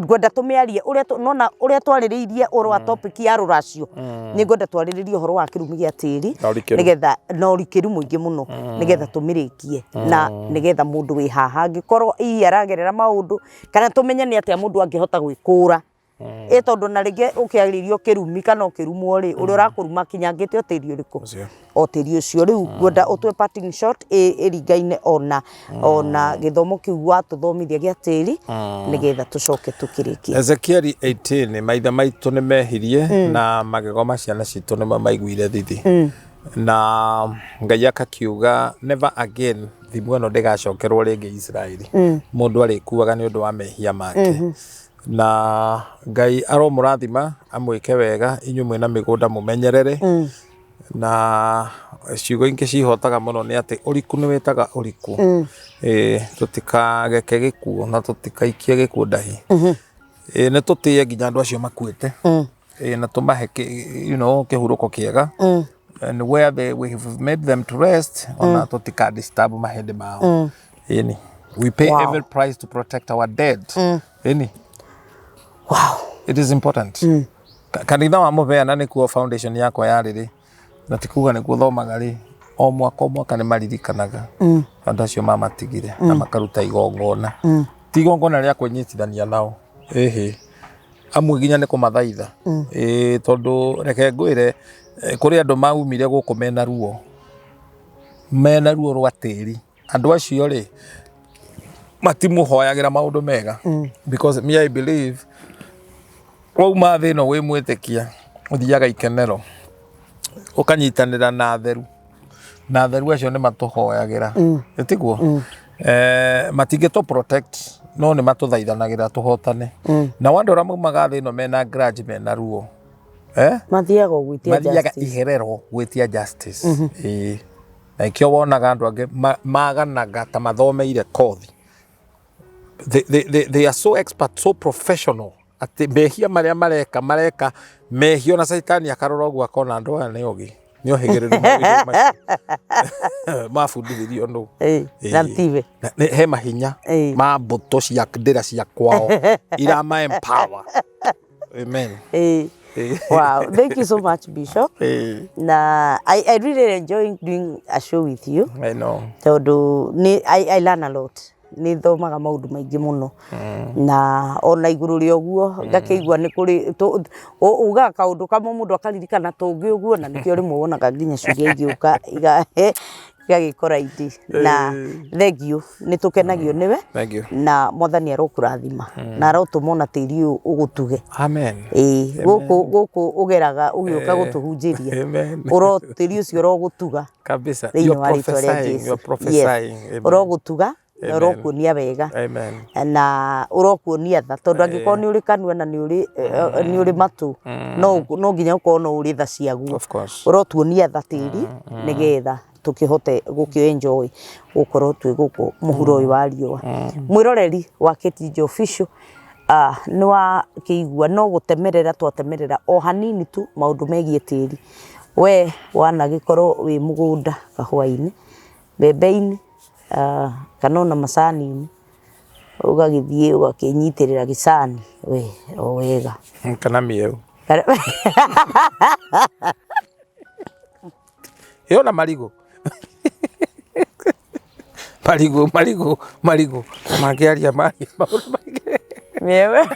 gwenda tumiarie uria twaririirie oro wa topic ya ruracio ni gwenda twaririirie horo wa kirumi gia tiri nigetha no rikiru muingi muno nigetha tumirikie na nigetha mundu wi haha ngikorwo aragerera maundu kana tumenye ni atia mundu angihota gwikura tondu na ringi ukiaririo kirumi kana ukirumwo ri uri urakuruma kinyangite o tiri uriku o tiri ucio riu gwenda utwe parting shot eringaine ona githomo kiu watuthomithia gia tiri nigetha tucoke tukirikie. Ezekiel 18 maitha maitu ni mehirie na magegoma ciana citu ni maiguire thithi na Ngai akakiuga never again thimu ino ndigacokerwo ringi Israeli mundu arikuaga ni undu wa mehia make. Na Ngai aromurathima amwike wega inyu mwina migunda mumenyerere na ciugo ingi cihotaga muno ni ati uriku ni wetaga uriku tutikageke gikuo na tutikaikie gikuo ndahi ni tutie nginya andu acio makuite na tumahe kihuruko kiega and where we have made them to rest ona tutika disturb mahende mao we pay every price to protect our dead Wow. It is important. Kanitha wa mubeana ni kuo foundation yakwa yariri na tikuga ni guthomaga ri o mwaka ni maririkanaga andu acio mamatigire na makaruta igongona ti igongona ria kwenyitithania nao amwe ginya ni kumathaitha tondu reke ngwire kuri andu maumire guku mena ruo rwa tiri andu acio ri matimuhoyagira maundu mega because me I believe wauma thino wi mwitikia uthiaga ikenero ukanyitanira na theru acio ni matuhoyagira itiguo matingeto protect no ni matuthaithanagira tuhotane na wandu ra maumaga thino mena grudge mena ruo mathiaga gwitia iherero gwitia justice na ikio wonaga andu ange maganaga ta mathomeire kothi they are so expert so professional ati mehia maria mareka mehio na saitani akarora ugu akona andu aya ni ogi ni ohigereru mafundithirio ndu na tive he mahinya ma mbuto cia ndira cia kwao ira ma empower. Amen. Wow, thank you so much, Bishop. Na I really enjoy doing a show with you. I know. Tondu I learn a lot. Ni thomaga maundu maingi muno na ona iguru ri oguo ngakigwa ni kuri uga kaundu kamwe mundu akaririkana tungi uguo na nikio rimwe wonaga nginya cugia igiuka igagikora iti na thank you ni tukenagio niwe na mwathani arokurathima na arotuma na tiri ugutuge. Amen. Guku ugeraga ugiuka gutuhunjiria urotiri ucio urogutuga kabisa. You're prophesying. Urogutuga urokuonia wega na urokuonia tha tondu angiko ni uri kanua na ni uri matu no nginya ukorwo no uri tha ciaguo urotuonia tha tiri nigetha tukihote gukio enjoy gukorwo twi guku muhuro uyu wa riua. Mwiroreri wa JIJO official nwa kiigua no gutemerera twatemerera o hanini tu maundu megie tiri we wana gikorwo wi mugunda kahwaini bebe-ini kana na macani ugagithie ugakinyitirira gicani we o wega kana mieu yo na marigo marigo magiaria mari mewe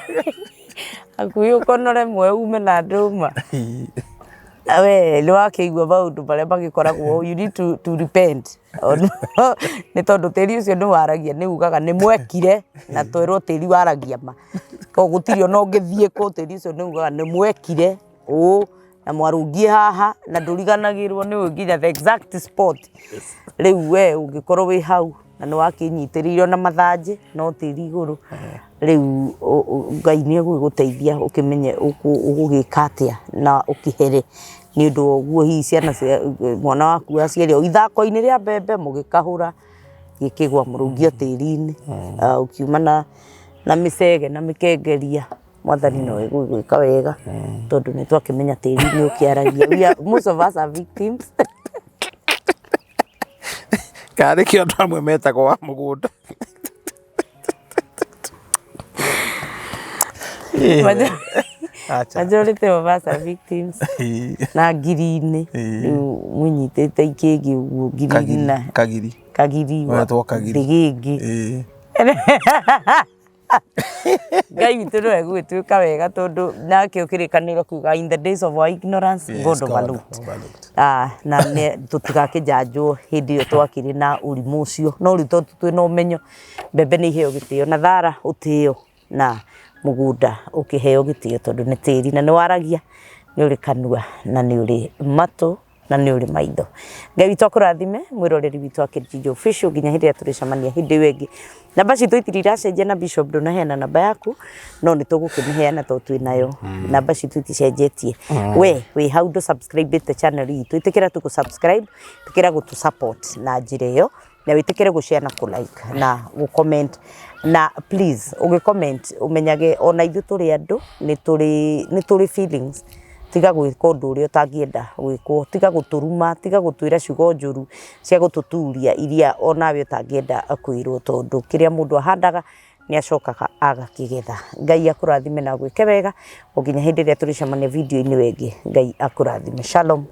akuyo konore mwe ume na nduma awe lwa kigwa maundu baria magikoragwo you need to repent ni tondu tiri ucio ni waragia ni ugaga ni mwekire na twirwo tiri waragia ma ko gutiri no ngithie ko tiri ucio ni ugaga ni mwekire na mwarungie haha na nduriganagirwo ni nginya the exact spot riu we ungikorwo wi hau na ni wakinyitiririo na mathanji no tiri iguru riu Ngai ni guguteithia ukimenye ugugika atia na ukihere ni undu guo hi ciana mwana waku aciario ithako-ini ria mbembe mugikahura gikigwa murungie tiri-ini ukiuma na micege na mikengeria mwathani no gwika wega tondu ni twakimenya tiri ni ukiaragia most of us are victims kare ki andu amwe metagwo wa mugunda majority of us are victims na ngiri-ini munyitite ikingi uguo ngiri na kagiri wetwo kagiri ndigigi Ngai witu no egwituika wega tondu nake ukirikaniro kuga in the days of our ignorance God overlooked na ne tutigakijanjwo hindi yo twakiri na urimu ucio no ri tondu twina umenyo mbembe ni iheo gitio na thara utio na mugunda ukiheo gitio tondu ni tiri na ni waragia ni uri kanua na ni uri matu na ni uri maitho. Ngai witu akurathime mwiroreri witu wa JIJO official nginya hindi ya turicamania hindi wengi namba citu itiracenjia na Bishop ndonaheana namba yaku no ni tugukimiheana to twinayo namba citu iticenjetie we how to subscribe the channel itu itikira tu subscribe tikira gutu support na njira iyo na witikire gushare na ku like na gu comment na please ugi comment umenyage ona ithu turi andu ni turi feelings tiga gwika undu uria utangienda gwikwo tiga guturuma tiga gutwira ciugo njuru cia gututuria iria onawe utangienda kwirwo tondu kiria mundu ahandaga ni acokaga agakigetha. Ngai akurathime na gwike wega nginya hindi ria turicamania video-ini wengi. Ngai akurathime. Shalom.